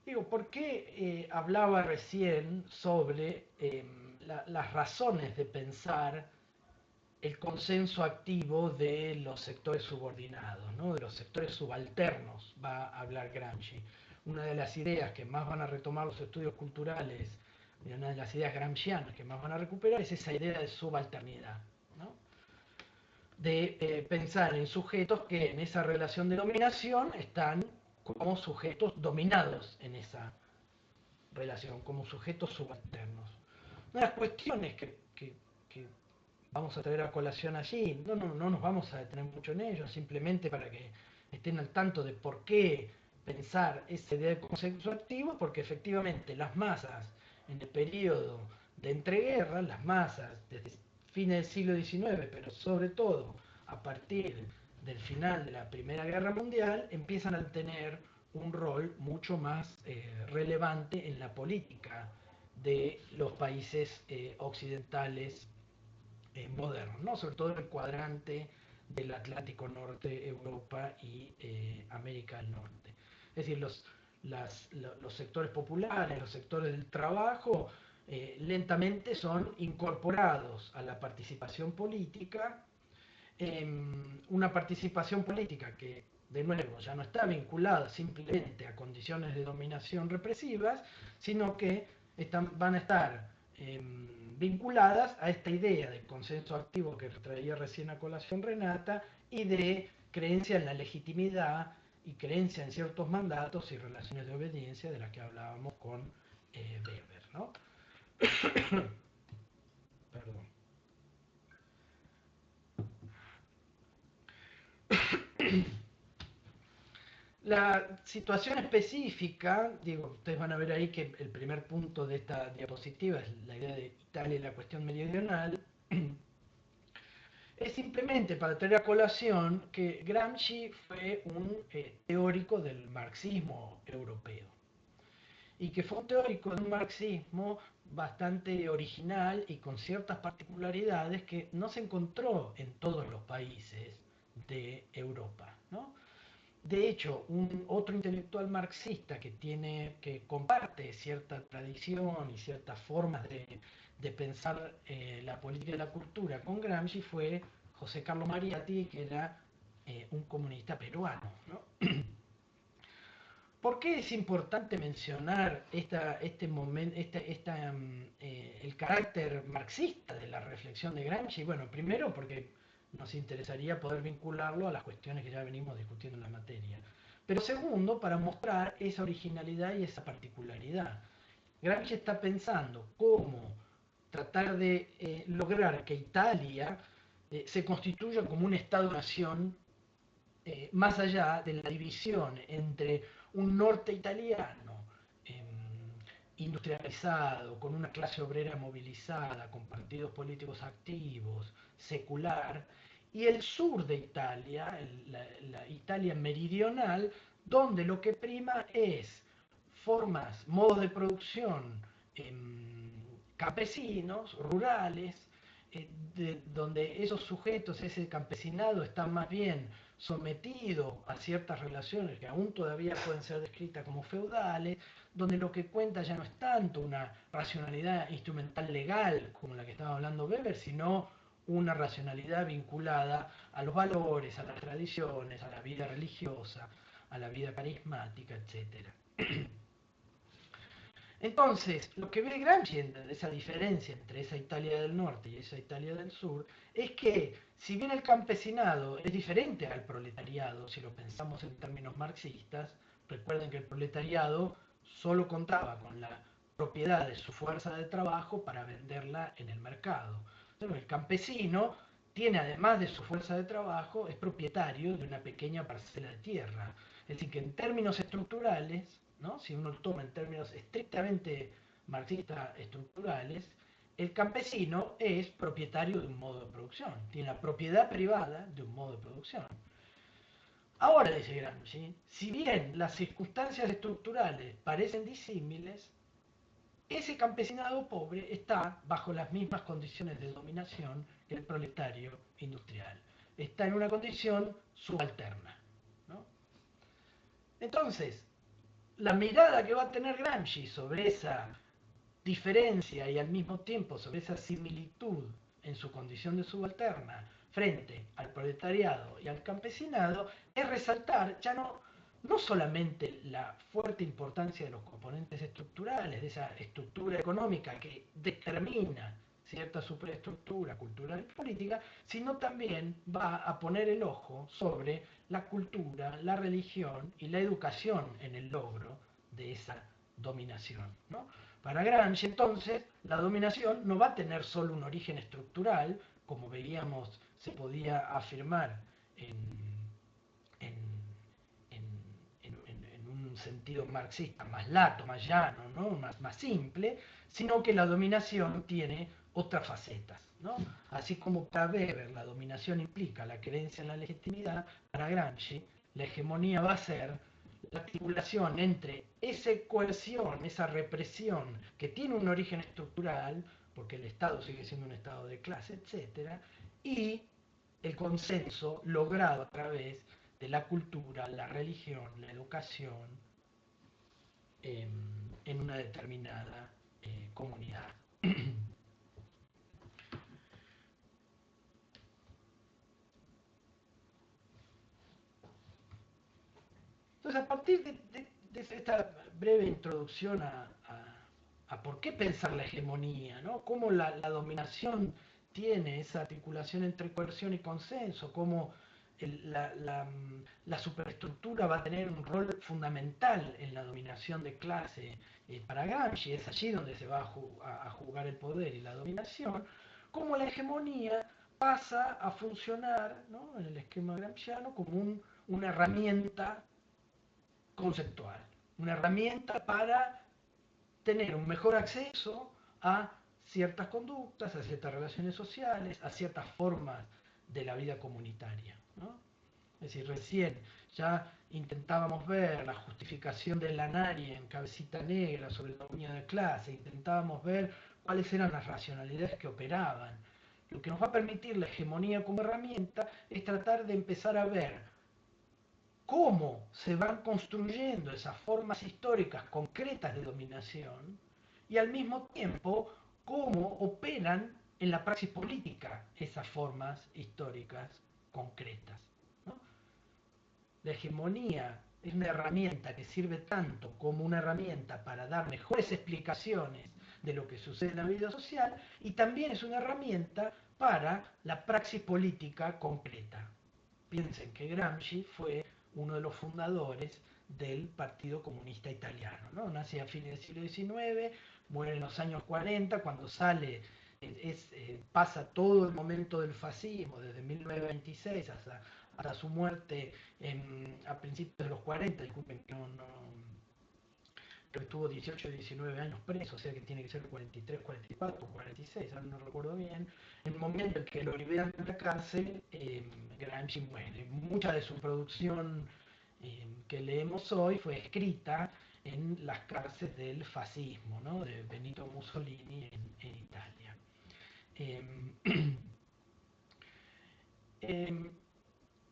Digo, ¿por qué hablaba recién sobre las razones de pensar el consenso activo de los sectores subordinados, ¿no? De los sectores subalternos, va a hablar Gramsci? Una de las ideas que más van a retomar los estudios culturales, y una de las ideas gramscianas que más van a recuperar, es esa idea de subalternidad, ¿no? De pensar en sujetos que en esa relación de dominación están como sujetos dominados en esa relación, como sujetos subalternos. Una de las cuestiones que vamos a traer a colación allí, no nos vamos a detener mucho en ello, simplemente para que estén al tanto de por qué pensar esa idea de consenso activo, porque efectivamente las masas en el periodo de entreguerras, las masas desde fines del siglo XIX, pero sobre todo a partir del final de la Primera Guerra Mundial, empiezan a tener un rol mucho más relevante en la política de los países occidentales modernos, ¿no? Sobre todo en el cuadrante del Atlántico Norte, Europa y América del Norte. Es decir, los sectores populares, los sectores del trabajo, lentamente son incorporados a la participación política, una participación política que, de nuevo, ya no está vinculada simplemente a condiciones de dominación represivas, sino que van a estar vinculadas a esta idea de consenso activo que traía recién a colación Renata, y de creencia en la legitimidad y creencia en ciertos mandatos y relaciones de obediencia de las que hablábamos con Weber, ¿no? Perdón. La situación específica, digo, ustedes van a ver ahí que el primer punto de esta diapositiva es la idea de Italia y la cuestión meridional. Es simplemente para traer a colación que Gramsci fue un teórico del marxismo europeo, y que fue un teórico de un marxismo bastante original y con ciertas particularidades que no se encontró en todos los países de Europa, ¿no? De hecho, otro intelectual marxista que comparte cierta tradición y ciertas formas de pensar la política y la cultura con Gramsci fue José Carlos Mariatti, que era un comunista peruano, ¿no? ¿Por qué es importante mencionar el carácter marxista de la reflexión de Gramsci? Bueno, primero porque nos interesaría poder vincularlo a las cuestiones que ya venimos discutiendo en la materia. Pero segundo, para mostrar esa originalidad y esa particularidad. Gramsci está pensando cómo tratar de lograr que Italia se constituya como un Estado-nación, más allá de la división entre un norte italiano industrializado, con una clase obrera movilizada, con partidos políticos activos, secular, y el sur de Italia, la Italia meridional, donde lo que prima es formas, modos de producción campesinos, rurales, donde esos sujetos, ese campesinado, están más bien sometido a ciertas relaciones que aún todavía pueden ser descritas como feudales, donde lo que cuenta ya no es tanto una racionalidad instrumental legal como la que estaba hablando Weber, sino una racionalidad vinculada a los valores, a las tradiciones, a la vida religiosa, a la vida carismática, etc. Entonces, lo que ve Gramsci en esa diferencia entre esa Italia del norte y esa Italia del sur es que, si bien el campesinado es diferente al proletariado, si lo pensamos en términos marxistas, recuerden que el proletariado solo contaba con la propiedad de su fuerza de trabajo para venderla en el mercado. Entonces, el campesino tiene, además de su fuerza de trabajo, es propietario de una pequeña parcela de tierra. Es decir, que en términos estructurales, ¿no? Si uno lo toma en términos estrictamente marxistas estructurales, el campesino es propietario de un modo de producción, tiene la propiedad privada de un modo de producción. Ahora, dice Gramsci, si bien las circunstancias estructurales parecen disímiles, ese campesinado pobre está bajo las mismas condiciones de dominación que el proletario industrial. Está en una condición subalterna, ¿no? Entonces, la mirada que va a tener Gramsci sobre esa diferencia y al mismo tiempo sobre esa similitud en su condición de subalterna frente al proletariado y al campesinado es resaltar ya no solamente la fuerte importancia de los componentes estructurales, de esa estructura económica que determina cierta superestructura cultural y política, sino también va a poner el ojo sobre la cultura, la religión y la educación en el logro de esa dominación, ¿no? Para Gramsci, entonces, la dominación no va a tener solo un origen estructural, como veíamos se podía afirmar en, en un sentido marxista más lato, más llano, ¿no? más simple, sino que la dominación tiene otras facetas, ¿no? Así como para Weber la dominación implica la creencia en la legitimidad, para Gramsci la hegemonía va a ser la articulación entre esa coerción, esa represión que tiene un origen estructural, porque el Estado sigue siendo un Estado de clase, etc., y el consenso logrado a través de la cultura, la religión, la educación en una determinada comunidad. Entonces, a partir de esta breve introducción a por qué pensar la hegemonía, ¿no? Cómo la dominación tiene esa articulación entre coerción y consenso, cómo la superestructura va a tener un rol fundamental en la dominación de clase para Gramsci, es allí donde se va a jugar el poder y la dominación, cómo la hegemonía pasa a funcionar, ¿no? En el esquema gramsciano como una herramienta conceptual, una herramienta para tener un mejor acceso a ciertas conductas, a ciertas relaciones sociales, a ciertas formas de la vida comunitaria, ¿no? Es decir, recién ya intentábamos ver la justificación de Lanari en Cabecita Negra sobre el dominio de clase, intentábamos ver cuáles eran las racionalidades que operaban. Lo que nos va a permitir la hegemonía como herramienta es tratar de empezar a ver cómo se van construyendo esas formas históricas concretas de dominación y al mismo tiempo cómo operan en la praxis política esas formas históricas concretas, ¿no? La hegemonía es una herramienta que sirve tanto como una herramienta para dar mejores explicaciones de lo que sucede en la vida social y también es una herramienta para la praxis política concreta. Piensen que Gramsci fue uno de los fundadores del Partido Comunista Italiano, ¿no? Nace a fines del siglo XIX, muere en los años 40, cuando sale, pasa todo el momento del fascismo, desde 1926 hasta su muerte a principios de los 40, disculpen que creo que estuvo 18 o 19 años preso, o sea que tiene que ser 43, 44, 46, ahora no recuerdo bien. En el momento en que lo liberan de la cárcel, Gramsci muere. Mucha de su producción que leemos hoy fue escrita en las cárceles del fascismo, ¿no? De Benito Mussolini en Italia.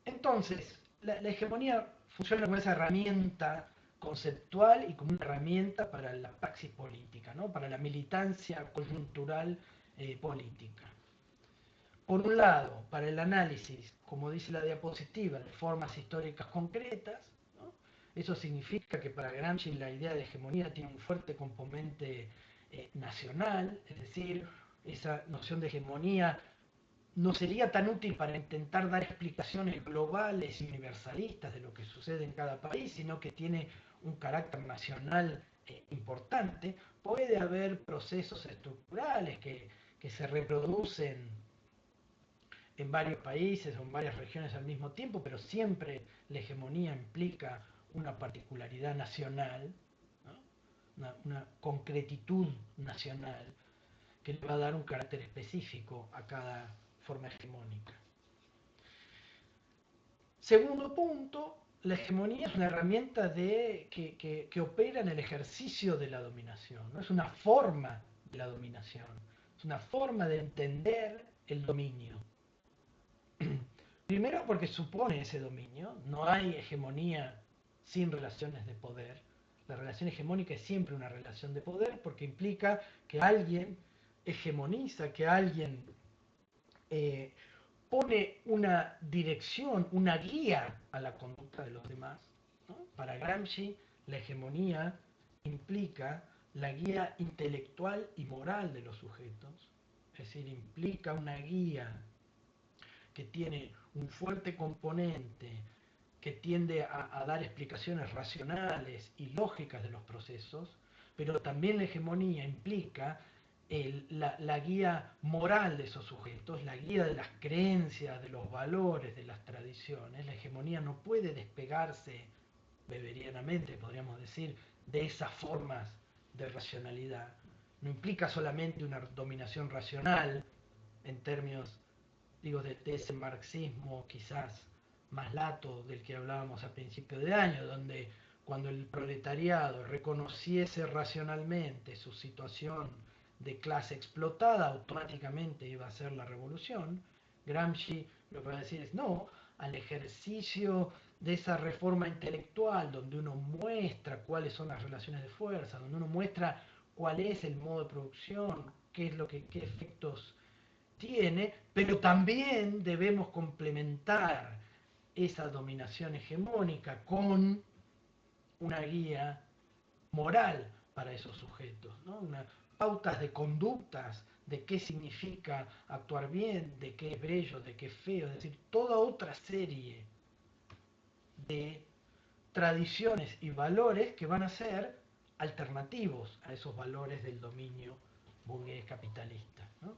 Entonces, la hegemonía funciona como esa herramienta conceptual y como una herramienta para la praxis política, ¿no? Para la militancia coyuntural política. Por un lado, para el análisis, como dice la diapositiva, de formas históricas concretas, ¿no? Eso significa que para Gramsci la idea de hegemonía tiene un fuerte componente nacional, es decir, esa noción de hegemonía no sería tan útil para intentar dar explicaciones globales y universalistas de lo que sucede en cada país, sino que tiene un carácter nacional importante. Puede haber procesos estructurales que se reproducen en varios países o en varias regiones al mismo tiempo, pero siempre la hegemonía implica una particularidad nacional, ¿no? Una concretitud nacional que le va a dar un carácter específico a cada forma hegemónica. Segundo punto, la hegemonía es una herramienta que opera en el ejercicio de la dominación, ¿no? Es una forma de la dominación, es una forma de entender el dominio. Primero porque supone ese dominio, no hay hegemonía sin relaciones de poder. La relación hegemónica es siempre una relación de poder porque implica que alguien hegemoniza, que alguien pone una dirección, una guía a la conducta de los demás, ¿no? Para Gramsci, la hegemonía implica la guía intelectual y moral de los sujetos, es decir, implica una guía que tiene un fuerte componente que tiende a dar explicaciones racionales y lógicas de los procesos, pero también la hegemonía implica la guía moral de esos sujetos, la guía de las creencias, de los valores, de las tradiciones. La hegemonía no puede despegarse beberianamente, podríamos decir, de esas formas de racionalidad. No implica solamente una dominación racional en términos, digo, de ese marxismo quizás más lato del que hablábamos a principio de año, donde cuando el proletariado reconociese racionalmente su situación de clase explotada, automáticamente iba a ser la revolución. Gramsci lo que va a decir es no, al ejercicio de esa reforma intelectual, donde uno muestra cuáles son las relaciones de fuerza, donde uno muestra cuál es el modo de producción, qué efectos tiene, pero también debemos complementar esa dominación hegemónica con una guía moral para esos sujetos, ¿no? Pautas de conductas, de qué significa actuar bien, de qué es bello, de qué es feo, es decir, toda otra serie de tradiciones y valores que van a ser alternativos a esos valores del dominio burgués capitalista, ¿no?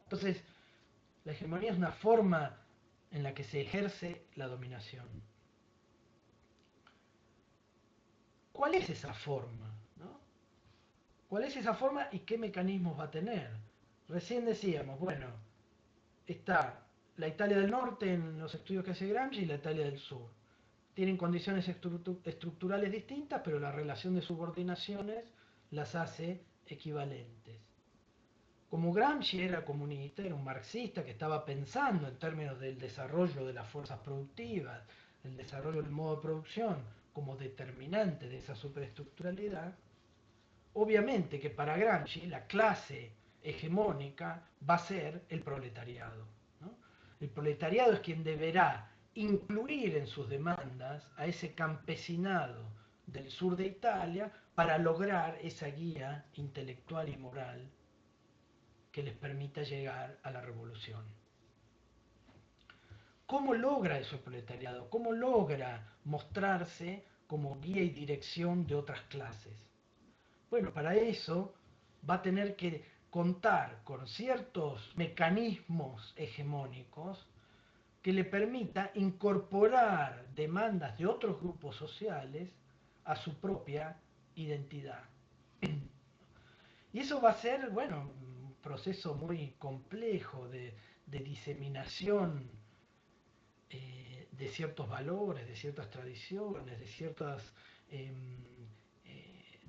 Entonces, la hegemonía es una forma en la que se ejerce la dominación. ¿Cuál es esa forma? ¿No? ¿Cuál es esa forma y qué mecanismos va a tener? Recién decíamos, bueno, está la Italia del Norte en los estudios que hace Gramsci y la Italia del Sur. Tienen condiciones estructurales distintas, pero la relación de subordinaciones las hace equivalentes. Como Gramsci era comunista, era un marxista que estaba pensando en términos del desarrollo de las fuerzas productivas, el desarrollo del modo de producción como determinante de esa superestructuralidad, obviamente que para Gramsci la clase hegemónica va a ser el proletariado, ¿no? El proletariado es quien deberá incluir en sus demandas a ese campesinado del sur de Italia para lograr esa guía intelectual y moral que les permita llegar a la revolución. ¿Cómo logra eso el proletariado? ¿Cómo logra mostrarse como guía y dirección de otras clases? Bueno, para eso va a tener que contar con ciertos mecanismos hegemónicos que le permita incorporar demandas de otros grupos sociales a su propia identidad. Y eso va a ser, bueno, un proceso muy complejo de diseminación de ciertos valores, de ciertas tradiciones, de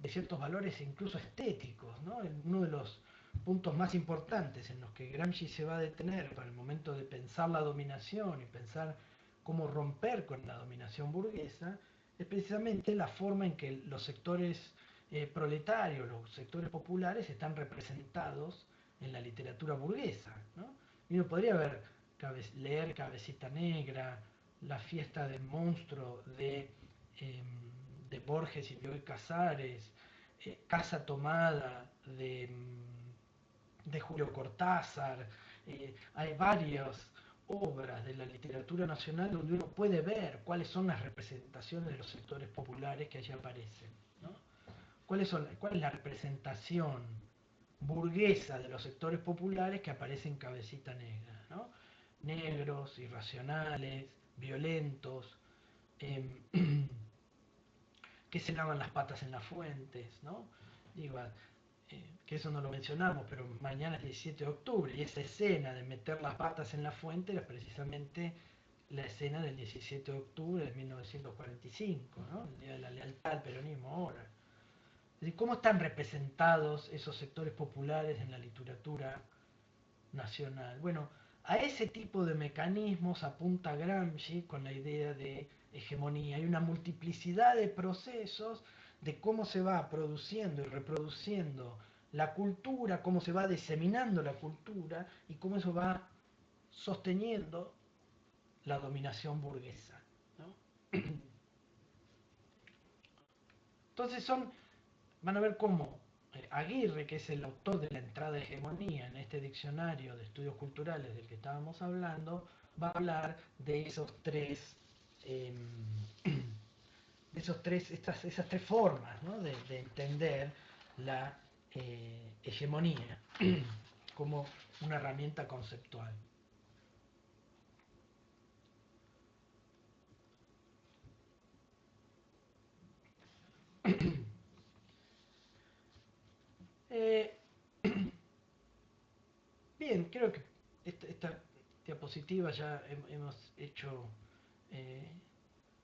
ciertos valores incluso estéticos, ¿no? Uno de los puntos más importantes en los que Gramsci se va a detener para el momento de pensar la dominación y pensar cómo romper con la dominación burguesa, es precisamente la forma en que los sectores proletarios, los sectores populares están representados en la literatura burguesa, ¿no? Y uno podría leer Cabecita Negra, La fiesta del monstruo de Borges y Bioy Casares, Casa Tomada de Julio Cortázar. Hay varias obras de la literatura nacional donde uno puede ver cuáles son las representaciones de los sectores populares que allí aparecen, ¿no? ¿Cuál es la representación burguesa de los sectores populares que aparece en Cabecita Negra, ¿no? Negros, irracionales, violentos, que se lavan las patas en las fuentes, ¿no? Digo, que eso no lo mencionamos, pero mañana es 17 de octubre y esa escena de meter las patas en la fuente era precisamente la escena del 17 de octubre de 1945, ¿no? El Día de la Lealtad al Peronismo ahora. Es decir, ¿cómo están representados esos sectores populares en la literatura nacional? Bueno, a ese tipo de mecanismos apunta Gramsci con la idea de hegemonía. Hay una multiplicidad de procesos de cómo se va produciendo y reproduciendo la cultura, cómo se va diseminando la cultura y cómo eso va sosteniendo la dominación burguesa, ¿no? Entonces van a ver cómo Aguirre, que es el autor de la entrada de hegemonía en este diccionario de estudios culturales del que estábamos hablando, va a hablar de esas tres formas, ¿no? de entender la hegemonía como una herramienta conceptual. Bien, creo que esta diapositiva ya hemos hecho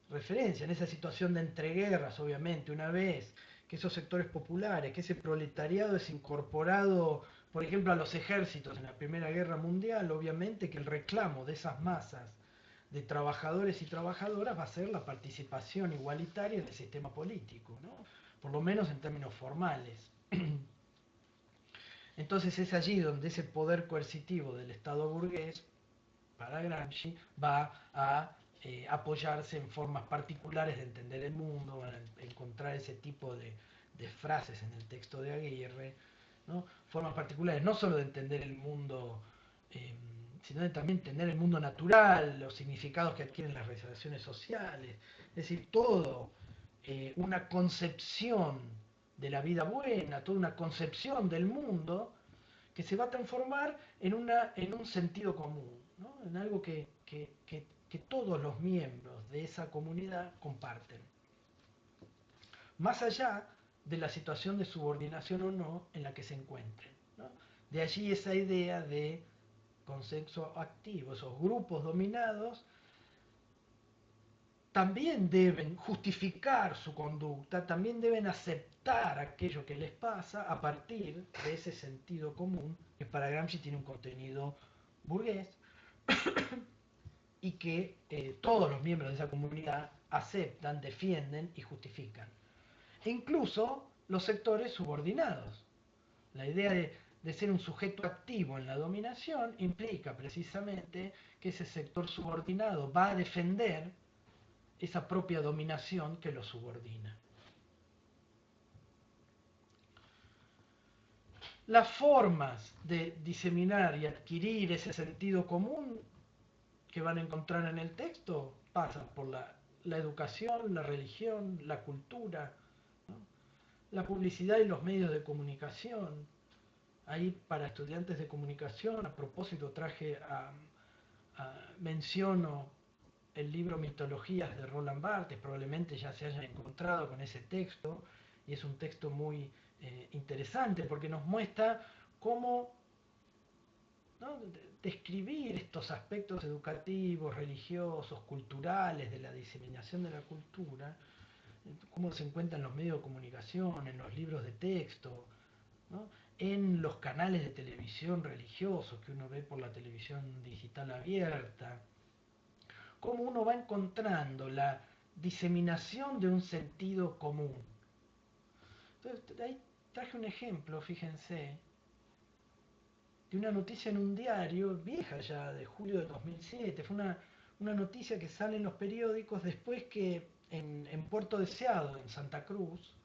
referencia en esa situación de entreguerras, obviamente, una vez que esos sectores populares, que ese proletariado es incorporado, por ejemplo, a los ejércitos en la Primera Guerra Mundial, obviamente que el reclamo de esas masas de trabajadores y trabajadoras va a ser la participación igualitaria en el sistema político, ¿no? Por lo menos en términos formales. Entonces es allí donde ese poder coercitivo del Estado burgués, para Gramsci, va a apoyarse en formas particulares de entender el mundo, van a encontrar ese tipo de frases en el texto de Aguirre, ¿no? Formas particulares no solo de entender el mundo, sino de también entender el mundo natural, los significados que adquieren las relaciones sociales, es decir, todo una concepción de la vida buena, toda una concepción del mundo que se va a transformar en un sentido común, ¿no? En algo que todos los miembros de esa comunidad comparten. Más allá de la situación de subordinación o no en la que se encuentren, ¿no? De allí esa idea de consenso activo, esos grupos dominados también deben justificar su conducta, también deben aceptar aquello que les pasa a partir de ese sentido común que para Gramsci tiene un contenido burgués y que todos los miembros de esa comunidad aceptan, defienden y justifican. E incluso los sectores subordinados. La idea de ser un sujeto activo en la dominación implica precisamente que ese sector subordinado va a defender esa propia dominación que lo subordina. Las formas de diseminar y adquirir ese sentido común que van a encontrar en el texto pasan por la educación, la religión, la cultura, ¿no? La publicidad y los medios de comunicación. Ahí para estudiantes de comunicación, a propósito menciono el libro Mitologías de Roland Barthes, probablemente ya se hayan encontrado con ese texto, y es un texto muy interesante porque nos muestra cómo, ¿no?, describir estos aspectos educativos, religiosos, culturales, de la diseminación de la cultura, cómo se encuentra en los medios de comunicación, en los libros de texto, ¿no?, en los canales de televisión religiosos que uno ve por la televisión digital abierta, cómo uno va encontrando la diseminación de un sentido común. Entonces, ahí traje un ejemplo, fíjense, de una noticia en un diario, vieja ya, de julio de 2007. Fue una noticia que sale en los periódicos después que en Puerto Deseado, en Santa Cruz,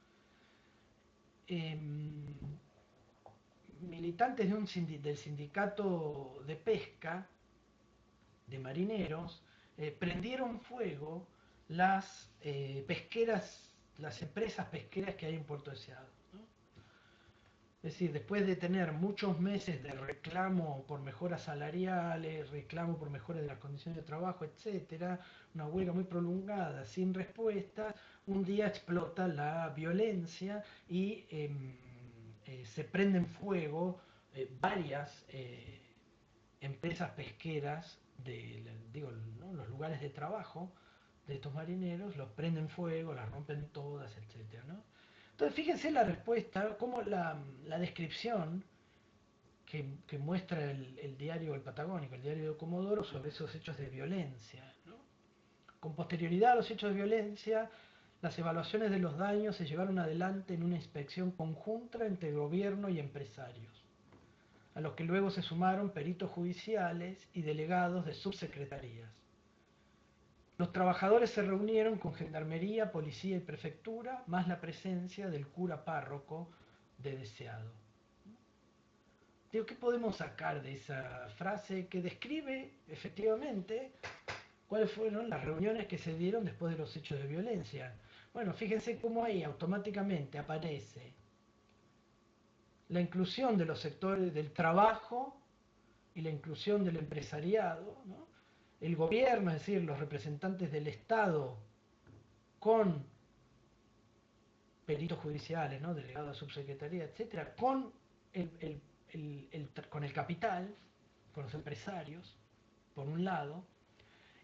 militantes del sindicato de pesca, de marineros, prendieron fuego las pesqueras, las empresas pesqueras que hay en Puerto Deseado, ¿no? Es decir, después de tener muchos meses de reclamo por mejoras salariales, reclamo por mejoras de las condiciones de trabajo, etcétera, una huelga muy prolongada, sin respuesta, un día explota la violencia y se prenden fuego varias empresas pesqueras digo, ¿no? Los lugares de trabajo de estos marineros, los prenden fuego, las rompen todas, etcétera, ¿no? Entonces, fíjense la respuesta, como la descripción que muestra el diario El Patagónico, el diario de Comodoro, sobre esos hechos de violencia, ¿no? Con posterioridad a los hechos de violencia, las evaluaciones de los daños se llevaron adelante en una inspección conjunta entre gobierno y empresarios, a los que luego se sumaron peritos judiciales y delegados de subsecretarías. Los trabajadores se reunieron con gendarmería, policía y prefectura, más la presencia del cura párroco de Deseado. Digo, ¿qué podemos sacar de esa frase que describe efectivamente cuáles fueron las reuniones que se dieron después de los hechos de violencia? Bueno, fíjense cómo ahí automáticamente aparece la inclusión de los sectores del trabajo y la inclusión del empresariado, ¿no? El gobierno, es decir, los representantes del Estado con peritos judiciales, ¿no? Delegados de subsecretaría, etcétera, con con el capital, con los empresarios, por un lado,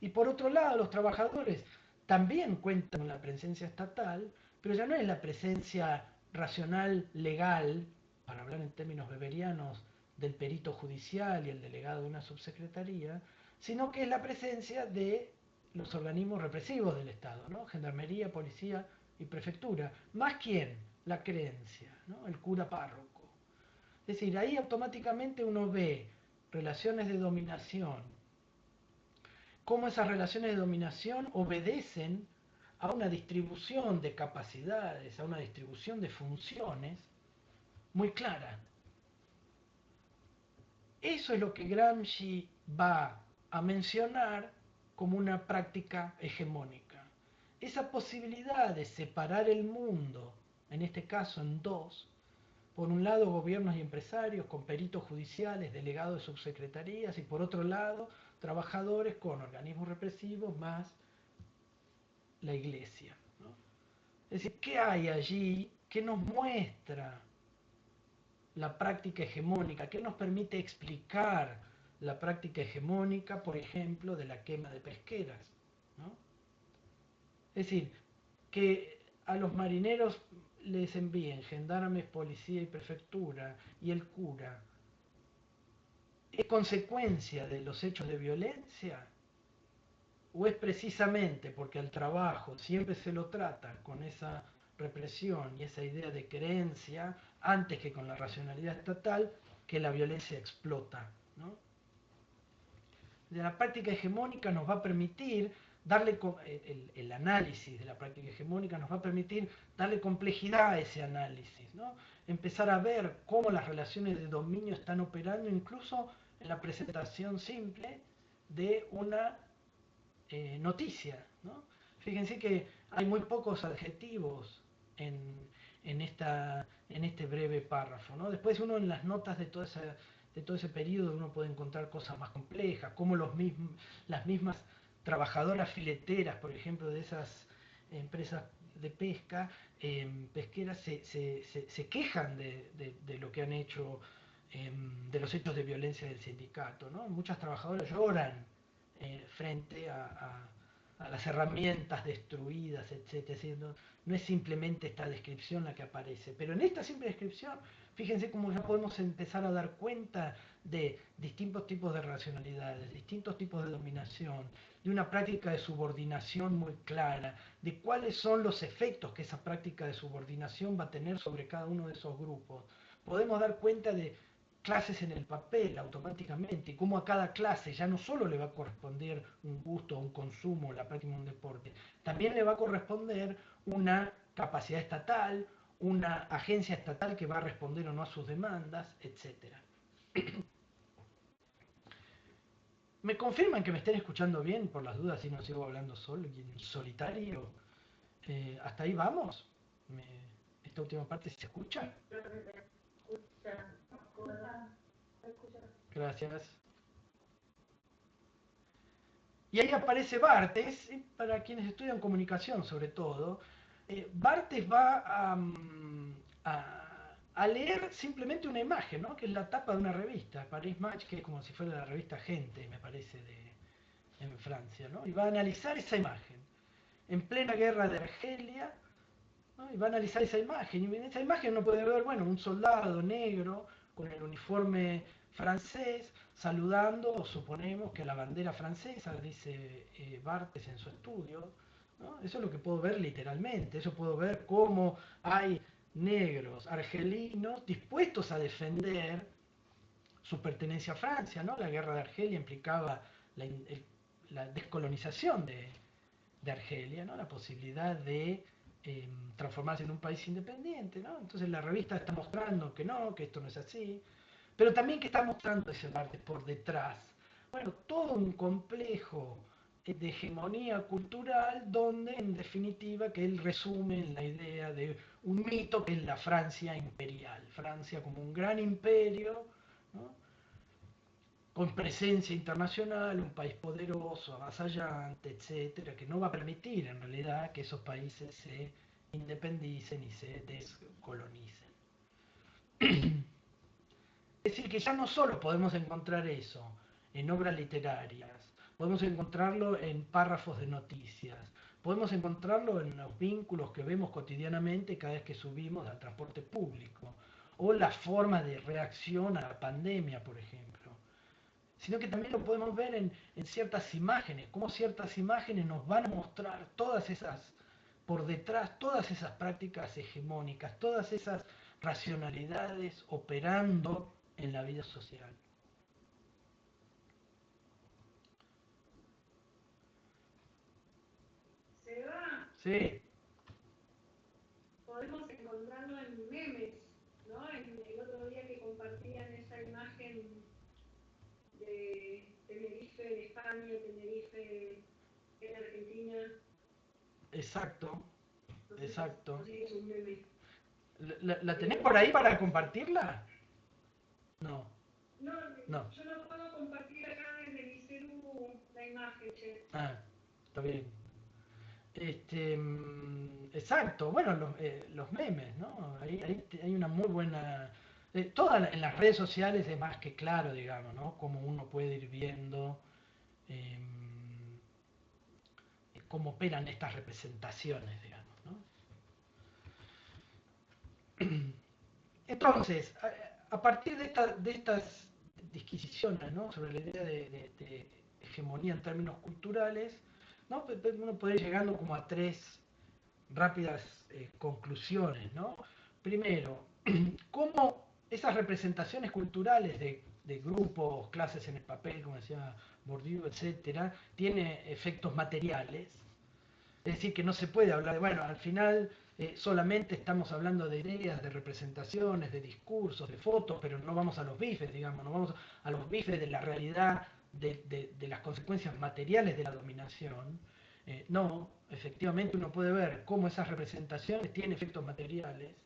y por otro lado los trabajadores también cuentan con la presencia estatal, pero ya no es la presencia racional, legal, para hablar en términos weberianos, del perito judicial y el delegado de una subsecretaría, sino que es la presencia de los organismos represivos del Estado, ¿no? Gendarmería, policía y prefectura. ¿Más quién? La creencia, ¿no? El cura párroco. Es decir, ahí automáticamente uno ve relaciones de dominación, cómo esas relaciones de dominación obedecen a una distribución de capacidades, a una distribución de funciones muy clara. Eso es lo que Gramsci va a mencionar como una práctica hegemónica. Esa posibilidad de separar el mundo, en este caso en dos, por un lado gobiernos y empresarios con peritos judiciales, delegados de subsecretarías, y por otro lado trabajadores con organismos represivos más la iglesia, ¿no? Es decir, ¿qué hay allí que nos muestra la práctica hegemónica? ¿Qué nos permite explicar la práctica hegemónica, por ejemplo, de la quema de pesqueras, ¿no? Es decir, que a los marineros les envíen gendarmes, policía y prefectura y el cura, ¿es consecuencia de los hechos de violencia? ¿O es precisamente porque al trabajo siempre se lo trata con esa represión y esa idea de creencia, antes que con la racionalidad estatal, que la violencia explota, ¿no? La práctica hegemónica nos va a permitir darle, el análisis de la práctica hegemónica nos va a permitir darle complejidad a ese análisis, ¿no? Empezar a ver cómo las relaciones de dominio están operando incluso en la presentación simple de una noticia, ¿no? Fíjense que hay muy pocos adjetivos en este breve párrafo, ¿no? Después uno en las notas de todo ese periodo uno puede encontrar cosas más complejas, como las mismas trabajadoras fileteras, por ejemplo, de esas empresas de pesca, pesqueras, se quejan de lo que han hecho, de los hechos de violencia del sindicato, ¿no? Muchas trabajadoras lloran frente a las herramientas destruidas, etcétera. ¿Sí? No es simplemente esta descripción la que aparece, pero en esta simple descripción, fíjense cómo ya podemos empezar a dar cuenta de distintos tipos de racionalidades, distintos tipos de dominación, de una práctica de subordinación muy clara, de cuáles son los efectos que esa práctica de subordinación va a tener sobre cada uno de esos grupos. Podemos dar cuenta de clases en el papel automáticamente, y cómo a cada clase ya no solo le va a corresponder un gusto, un consumo, la práctica de un deporte, también le va a corresponder una capacidad estatal, una agencia estatal que va a responder o no a sus demandas, etcétera. ¿Me confirman que me estén escuchando bien? Por las dudas, si no sigo hablando solo y en solitario. ¿Hasta ahí vamos? ¿Esta última parte se escucha? Gracias. Y ahí aparece Barthes, para quienes estudian comunicación sobre todo. Barthes va a leer simplemente una imagen, ¿no? Que es la tapa de una revista, Paris Match, que es como si fuera la revista Gente, me parece, en Francia, ¿no? Y va a analizar esa imagen. En plena guerra de Argelia, ¿no? Y va a analizar esa imagen. Y en esa imagen uno puede ver, bueno, un soldado negro con el uniforme francés saludando, suponemos que la bandera francesa, dice Barthes en su estudio, ¿no? Eso es lo que puedo ver literalmente. Eso puedo ver cómo hay negros argelinos dispuestos a defender su pertenencia a Francia, ¿no? La guerra de Argelia implicaba la descolonización de Argelia, ¿no? La posibilidad de transformarse en un país independiente, ¿no? Entonces la revista está mostrando que no, que esto no es así, pero también que está mostrando ese Barthes por detrás. Bueno, todo un complejo de hegemonía cultural donde en definitiva que él resume en la idea de un mito que es la Francia imperial, Francia como un gran imperio, ¿no? Con presencia internacional, un país poderoso, avasallante, etcétera, que no va a permitir en realidad que esos países se independicen y se descolonicen. Es decir, que ya no solo podemos encontrar eso en obras literarias, podemos encontrarlo en párrafos de noticias, podemos encontrarlo en los vínculos que vemos cotidianamente cada vez que subimos al transporte público, o la forma de reacción a la pandemia, por ejemplo, sino que también lo podemos ver en ciertas imágenes, cómo ciertas imágenes nos van a mostrar todas esas, por detrás, todas esas prácticas hegemónicas, todas esas racionalidades operando en la vida social. Se va. Sí, Podemos encontrarlo en memes, ¿no? El otro día que compartían esa imagen de Tenerife en España, Tenerife en Argentina. exacto, No sé, exacto. no sé si es un meme. ¿La tenés por ahí para compartirla? No, No, no. yo no puedo compartir acá desde mi celu la imagen, che. Ah, está bien. Exacto, bueno, los memes, ¿no? Hay una muy buena... en las redes sociales es más que claro, digamos, ¿no? Cómo uno puede ir viendo cómo operan estas representaciones, digamos, ¿no? Entonces, a partir de estas disquisiciones, ¿no? Sobre la idea de hegemonía en términos culturales, ¿no? Uno puede ir llegando como a tres rápidas conclusiones, ¿no? Primero, cómo esas representaciones culturales de grupos, clases en el papel, como decía Bourdieu, etcétera, tiene efectos materiales. Es decir, que no se puede hablar de, bueno, al final solamente estamos hablando de ideas, de representaciones, de discursos, de fotos, pero no vamos a los bifes, digamos, no vamos a los bifes de la realidad, de las consecuencias materiales de la dominación. No, efectivamente uno puede ver cómo esas representaciones tienen efectos materiales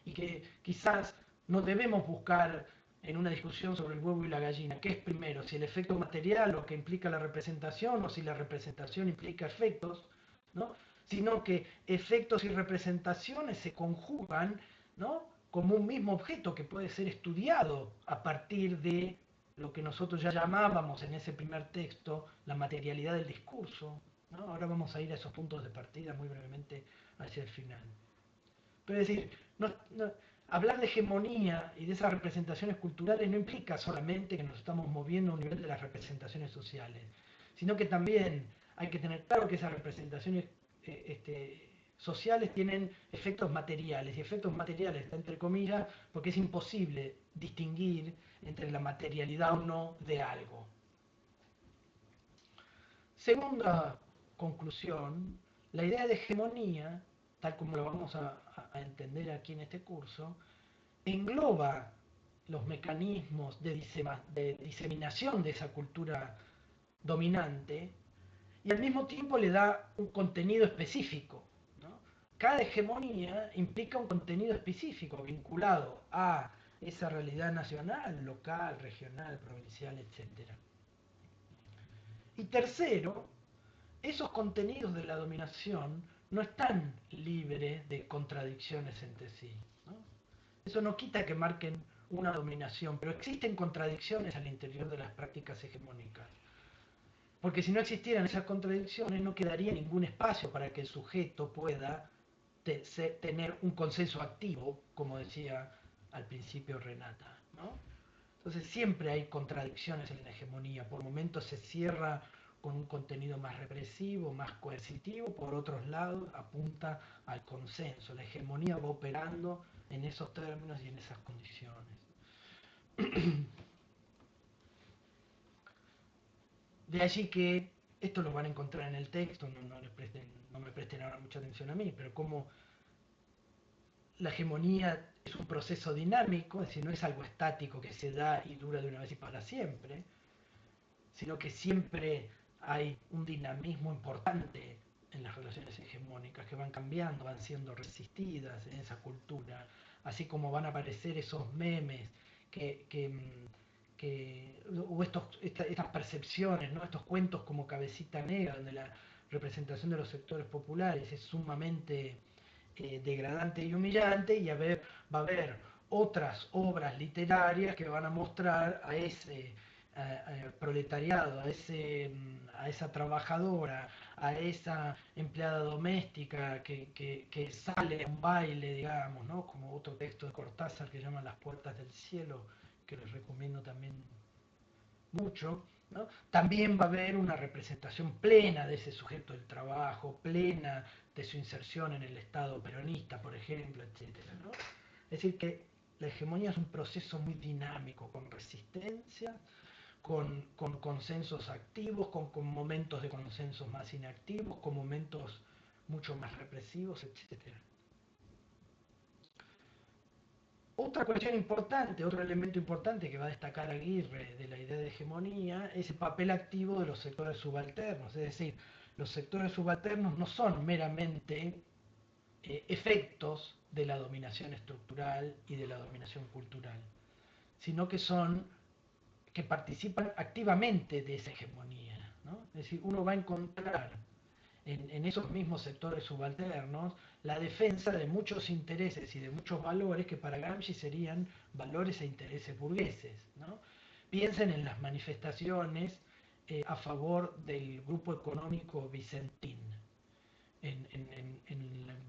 y que quizás no debemos buscar en una discusión sobre el huevo y la gallina, ¿qué es primero? Si el efecto material lo que implica la representación o si la representación implica efectos, ¿no? Sino que efectos y representaciones se conjugan, ¿no? Como un mismo objeto que puede ser estudiado a partir de lo que nosotros ya llamábamos en ese primer texto la materialidad del discurso, ¿no? Ahora vamos a ir a esos puntos de partida muy brevemente hacia el final. Pero es decir, hablar de hegemonía y de esas representaciones culturales no implica solamente que nos estamos moviendo a un nivel de las representaciones sociales, sino que también hay que tener claro que esas representaciones sociales tienen efectos materiales, y efectos materiales está entre comillas porque es imposible distinguir entre la materialidad o no de algo. Segunda conclusión, la idea de hegemonía, tal como lo vamos a entender aquí en este curso, engloba los mecanismos de diseminación de esa cultura dominante y al mismo tiempo le da un contenido específico, ¿no? Cada hegemonía implica un contenido específico vinculado a esa realidad nacional, local, regional, provincial, etc. Y tercero, esos contenidos de la dominación no están libres de contradicciones entre sí, ¿no? Eso no quita que marquen una dominación, pero existen contradicciones al interior de las prácticas hegemónicas. Porque si no existieran esas contradicciones, no quedaría ningún espacio para que el sujeto pueda tener un consenso activo, como decía al principio Renata, ¿no? Entonces siempre hay contradicciones en la hegemonía. Por momentos se cierra con un contenido más represivo, más coercitivo, por otros lados apunta al consenso. La hegemonía va operando en esos términos y en esas condiciones. De allí que, esto lo van a encontrar en el texto, no me presten ahora mucha atención a mí, pero como la hegemonía es un proceso dinámico, es decir, no es algo estático que se da y dura de una vez y para siempre, sino que siempre hay un dinamismo importante en las relaciones hegemónicas que van cambiando, van siendo resistidas en esa cultura, así como van a aparecer esos memes o estas percepciones, ¿no? Estos cuentos como Cabecita Negra, donde la representación de los sectores populares es sumamente degradante y humillante, y va a haber otras obras literarias que van a mostrar a ese proletariado, a esa trabajadora, a esa empleada doméstica que sale a un baile, digamos, ¿no? Como otro texto de Cortázar que llama Las puertas del cielo, que les recomiendo también mucho, ¿no? También va a haber una representación plena de ese sujeto del trabajo, plena de su inserción en el Estado peronista, por ejemplo, etcétera, ¿no? Es decir, que la hegemonía es un proceso muy dinámico, con resistencia, con consensos activos, con momentos de consensos más inactivos, con momentos mucho más represivos, etcétera. Otra cuestión importante, otro elemento importante que va a destacar Aguirre de la idea de hegemonía es el papel activo de los sectores subalternos. Es decir, los sectores subalternos no son meramente efectos de la dominación estructural y de la dominación cultural, sino que participan activamente de esa hegemonía, ¿no? Es decir, uno va a encontrar en esos mismos sectores subalternos la defensa de muchos intereses y de muchos valores que para Gramsci serían valores e intereses burgueses, ¿no? Piensen en las manifestaciones a favor del grupo económico Vicentín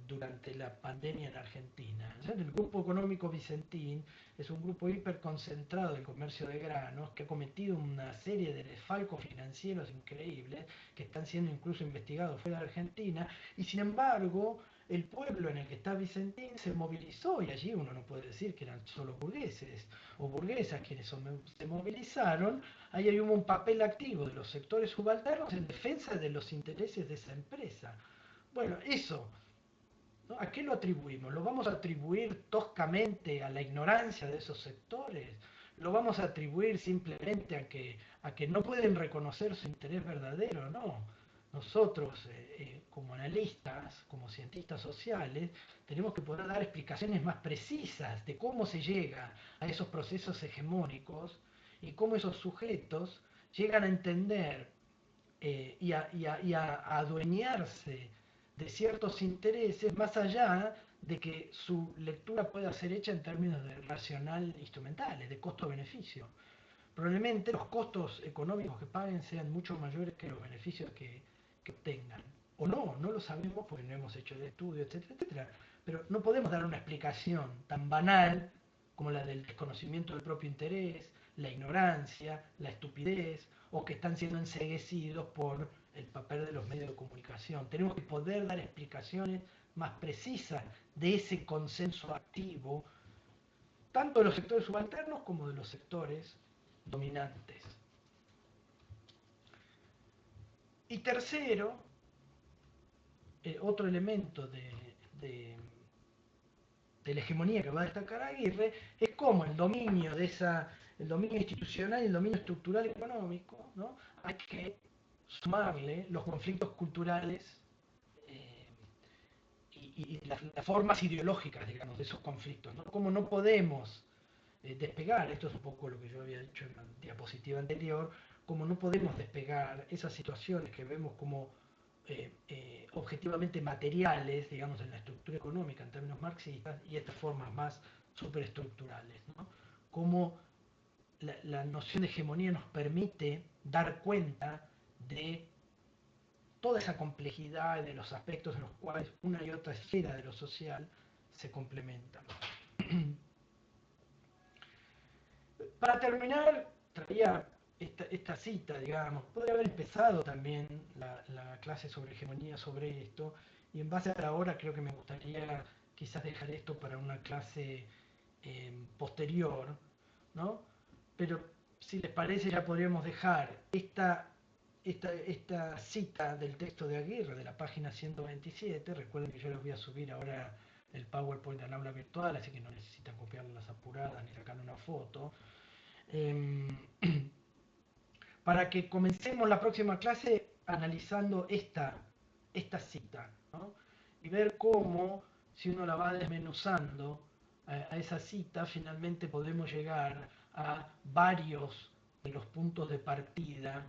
durante la pandemia en Argentina. El grupo económico Vicentín es un grupo hiperconcentrado del comercio de granos que ha cometido una serie de desfalcos financieros increíbles que están siendo incluso investigados fuera de Argentina, y sin embargo el pueblo en el que está Vicentín se movilizó, y allí uno no puede decir que eran solo burgueses o burguesas quienes se movilizaron. Ahí hay un papel activo de los sectores subalternos en defensa de los intereses de esa empresa. Bueno, eso, ¿no? ¿A qué lo atribuimos? ¿Lo vamos a atribuir toscamente a la ignorancia de esos sectores? ¿Lo vamos a atribuir simplemente a que no pueden reconocer su interés verdadero? No. Nosotros, como analistas, como cientistas sociales, tenemos que poder dar explicaciones más precisas de cómo se llega a esos procesos hegemónicos y cómo esos sujetos llegan a entender y a adueñarse de ciertos intereses más allá de que su lectura pueda ser hecha en términos de racional instrumentales, de costo-beneficio. Probablemente los costos económicos que paguen sean mucho mayores que los beneficios que que obtengan. O no, no lo sabemos porque no hemos hecho el estudio, etcétera, etcétera. Pero no podemos dar una explicación tan banal como la del desconocimiento del propio interés, la ignorancia, la estupidez, o que están siendo enceguecidos por el papel de los medios de comunicación. Tenemos que poder dar explicaciones más precisas de ese consenso activo, tanto de los sectores subalternos como de los sectores dominantes. Y tercero, otro elemento de la hegemonía que va a destacar Aguirre es cómo el dominio el dominio institucional y el dominio estructural económico, ¿no? Hay que sumarle los conflictos culturales y las formas ideológicas, digamos, de esos conflictos, ¿no? Cómo no podemos despegar, esto es un poco lo que yo había dicho en la diapositiva anterior, cómo no podemos despegar esas situaciones que vemos como objetivamente materiales, digamos, en la estructura económica en términos marxistas, y estas formas más superestructurales, ¿no? Cómo la noción de hegemonía nos permite dar cuenta de toda esa complejidad de los aspectos en los cuales una y otra esfera de lo social se complementan. Para terminar, traía esta cita, digamos, podría haber empezado también la clase sobre hegemonía sobre esto, y en base a la hora creo que me gustaría quizás dejar esto para una clase posterior, ¿no? Pero si les parece ya podríamos dejar esta cita del texto de Aguirre, de la página 127, recuerden que yo les voy a subir ahora el PowerPoint al aula virtual, así que no necesitan copiarlo las apuradas ni sacar una foto. Para que comencemos la próxima clase analizando esta cita, ¿no? Y ver cómo, si uno la va desmenuzando a esa cita, finalmente podemos llegar a varios de los puntos de partida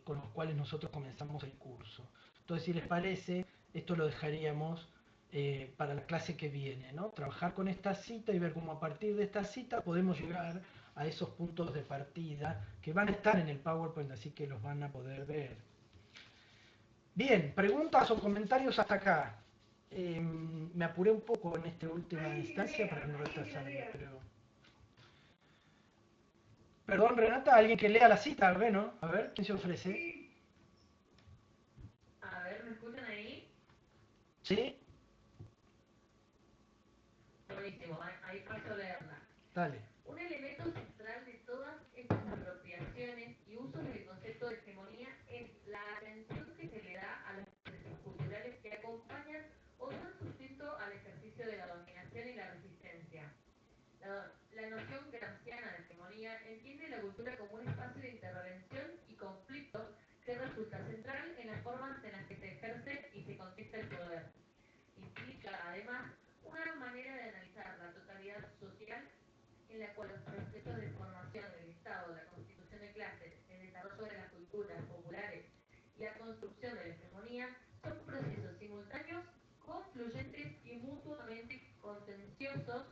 con los cuales nosotros comenzamos el curso. Entonces, si les parece, esto lo dejaríamos para la clase que viene, ¿no? Trabajar con esta cita y ver cómo a partir de esta cita podemos llegar a esos puntos de partida que van a estar en el PowerPoint, así que los van a poder ver. Bien, preguntas o comentarios hasta acá. Me apuré un poco en esta última instancia para no retrasarme, pero... Perdón, Renata, alguien que lea la cita, bueno, a ver, ¿quién se ofrece? A ver, ¿me escuchan ahí? ¿Sí? Buenísimo, ahí paso a leerla. Dale. Un elemento central de todas estas apropiaciones y usos del concepto de hegemonía es la atención que se le da a las expresiones culturales que acompañan o dan sustento al ejercicio de la dominación y la resistencia. La noción gramsciana de hegemonía entiende la cultura como un espacio de intervención y conflicto que resulta central en las formas en las que se ejerce y se contesta el poder. Implica, además, una manera de analizar la totalidad social en la cual los procesos de formación del Estado, la constitución de clases, el desarrollo de las culturas populares y la construcción de la hegemonía son procesos simultáneos, confluyentes y mutuamente contenciosos,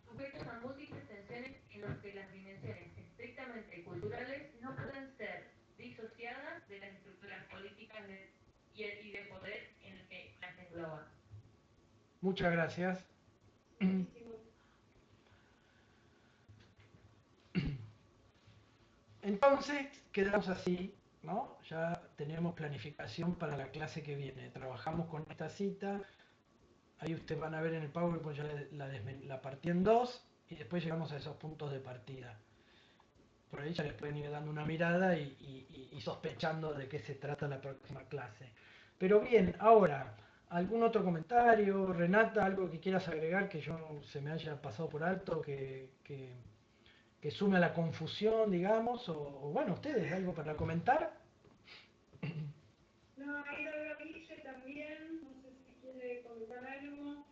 sujetos a múltiples tensiones en los que las dimensiones estrictamente culturales no pueden ser disociadas de las estructuras políticas y de poder en el que las engloban. Muchas gracias. Entonces, quedamos así, ¿no? Ya tenemos planificación para la clase que viene. Trabajamos con esta cita. Ahí ustedes van a ver en el PowerPoint, ya la partí en dos y después llegamos a esos puntos de partida. Por ahí ya les pueden ir dando una mirada y sospechando de qué se trata la próxima clase. Pero bien, ahora, ¿algún otro comentario? Renata, algo que quieras agregar que yo se me haya pasado por alto, que sume a la confusión, digamos? O bueno, ustedes, ¿algo para comentar? No, ahí lo hice también, no sé si quiere comentar algo.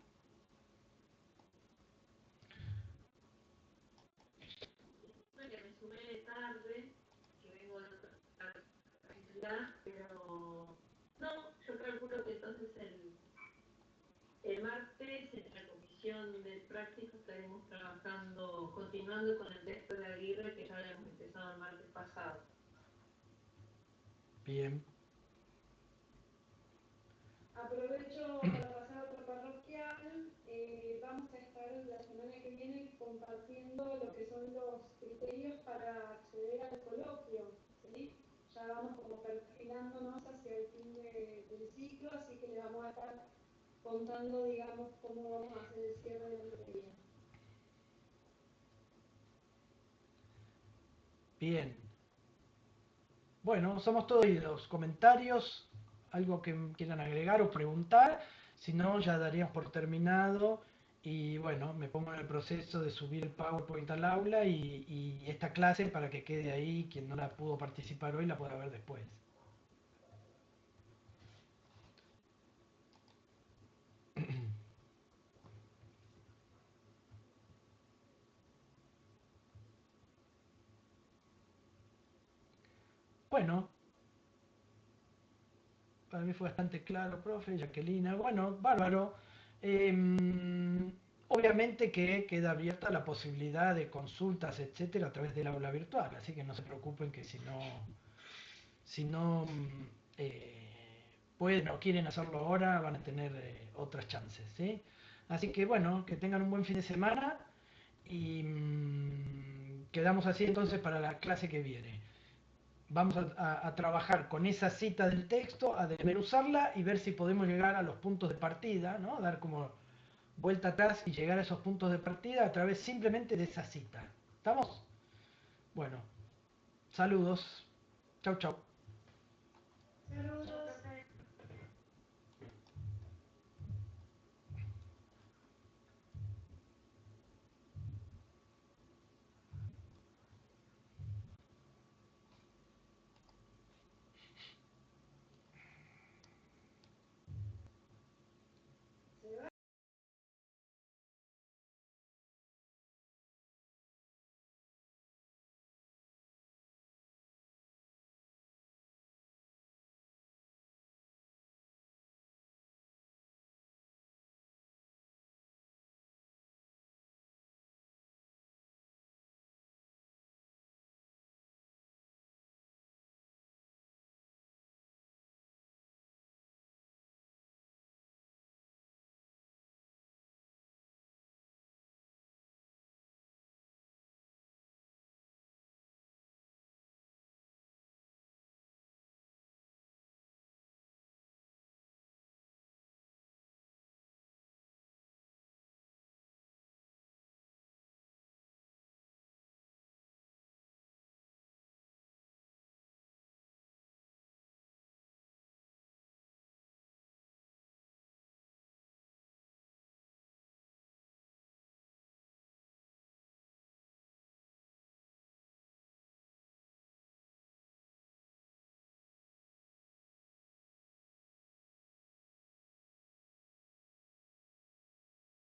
Que me sumé tarde, que vengo de otra ciudad, pero no, yo calculo que entonces el martes en la comisión de práctica estaremos trabajando, continuando con el texto de Aguirre que ya habíamos empezado el martes pasado. Bien. Aprovecho para pasar a otro parroquial. Vamos a estar la semana que viene compartiendo lo que son los criterios para acceder al coloquio, ¿sí? Ya vamos como perfilándonos hacia el fin del ciclo, así que le vamos a estar contando, digamos, cómo vamos a hacer el cierre del año que viene. Bien. Bueno, somos todos oídos. Comentarios, algo que quieran agregar o preguntar. Si no, ya daríamos por terminado. Y bueno, me pongo en el proceso de subir el PowerPoint al aula y esta clase para que quede ahí. Quien no la pudo participar hoy la podrá ver después. Bueno, para mí fue bastante claro, profe, Jacquelina. Bueno, bárbaro. Obviamente que queda abierta la posibilidad de consultas, etcétera, a través del aula virtual. Así que no se preocupen que si no pueden o quieren hacerlo ahora, van a tener otras chances, ¿sí? Así que bueno, que tengan un buen fin de semana y quedamos así entonces para la clase que viene. Vamos a trabajar con esa cita del texto, a desmenuzarla y ver si podemos llegar a los puntos de partida, ¿no? Dar como vuelta atrás y llegar a esos puntos de partida a través simplemente de esa cita. ¿Estamos? Bueno, saludos. Chau, chau. Saludos.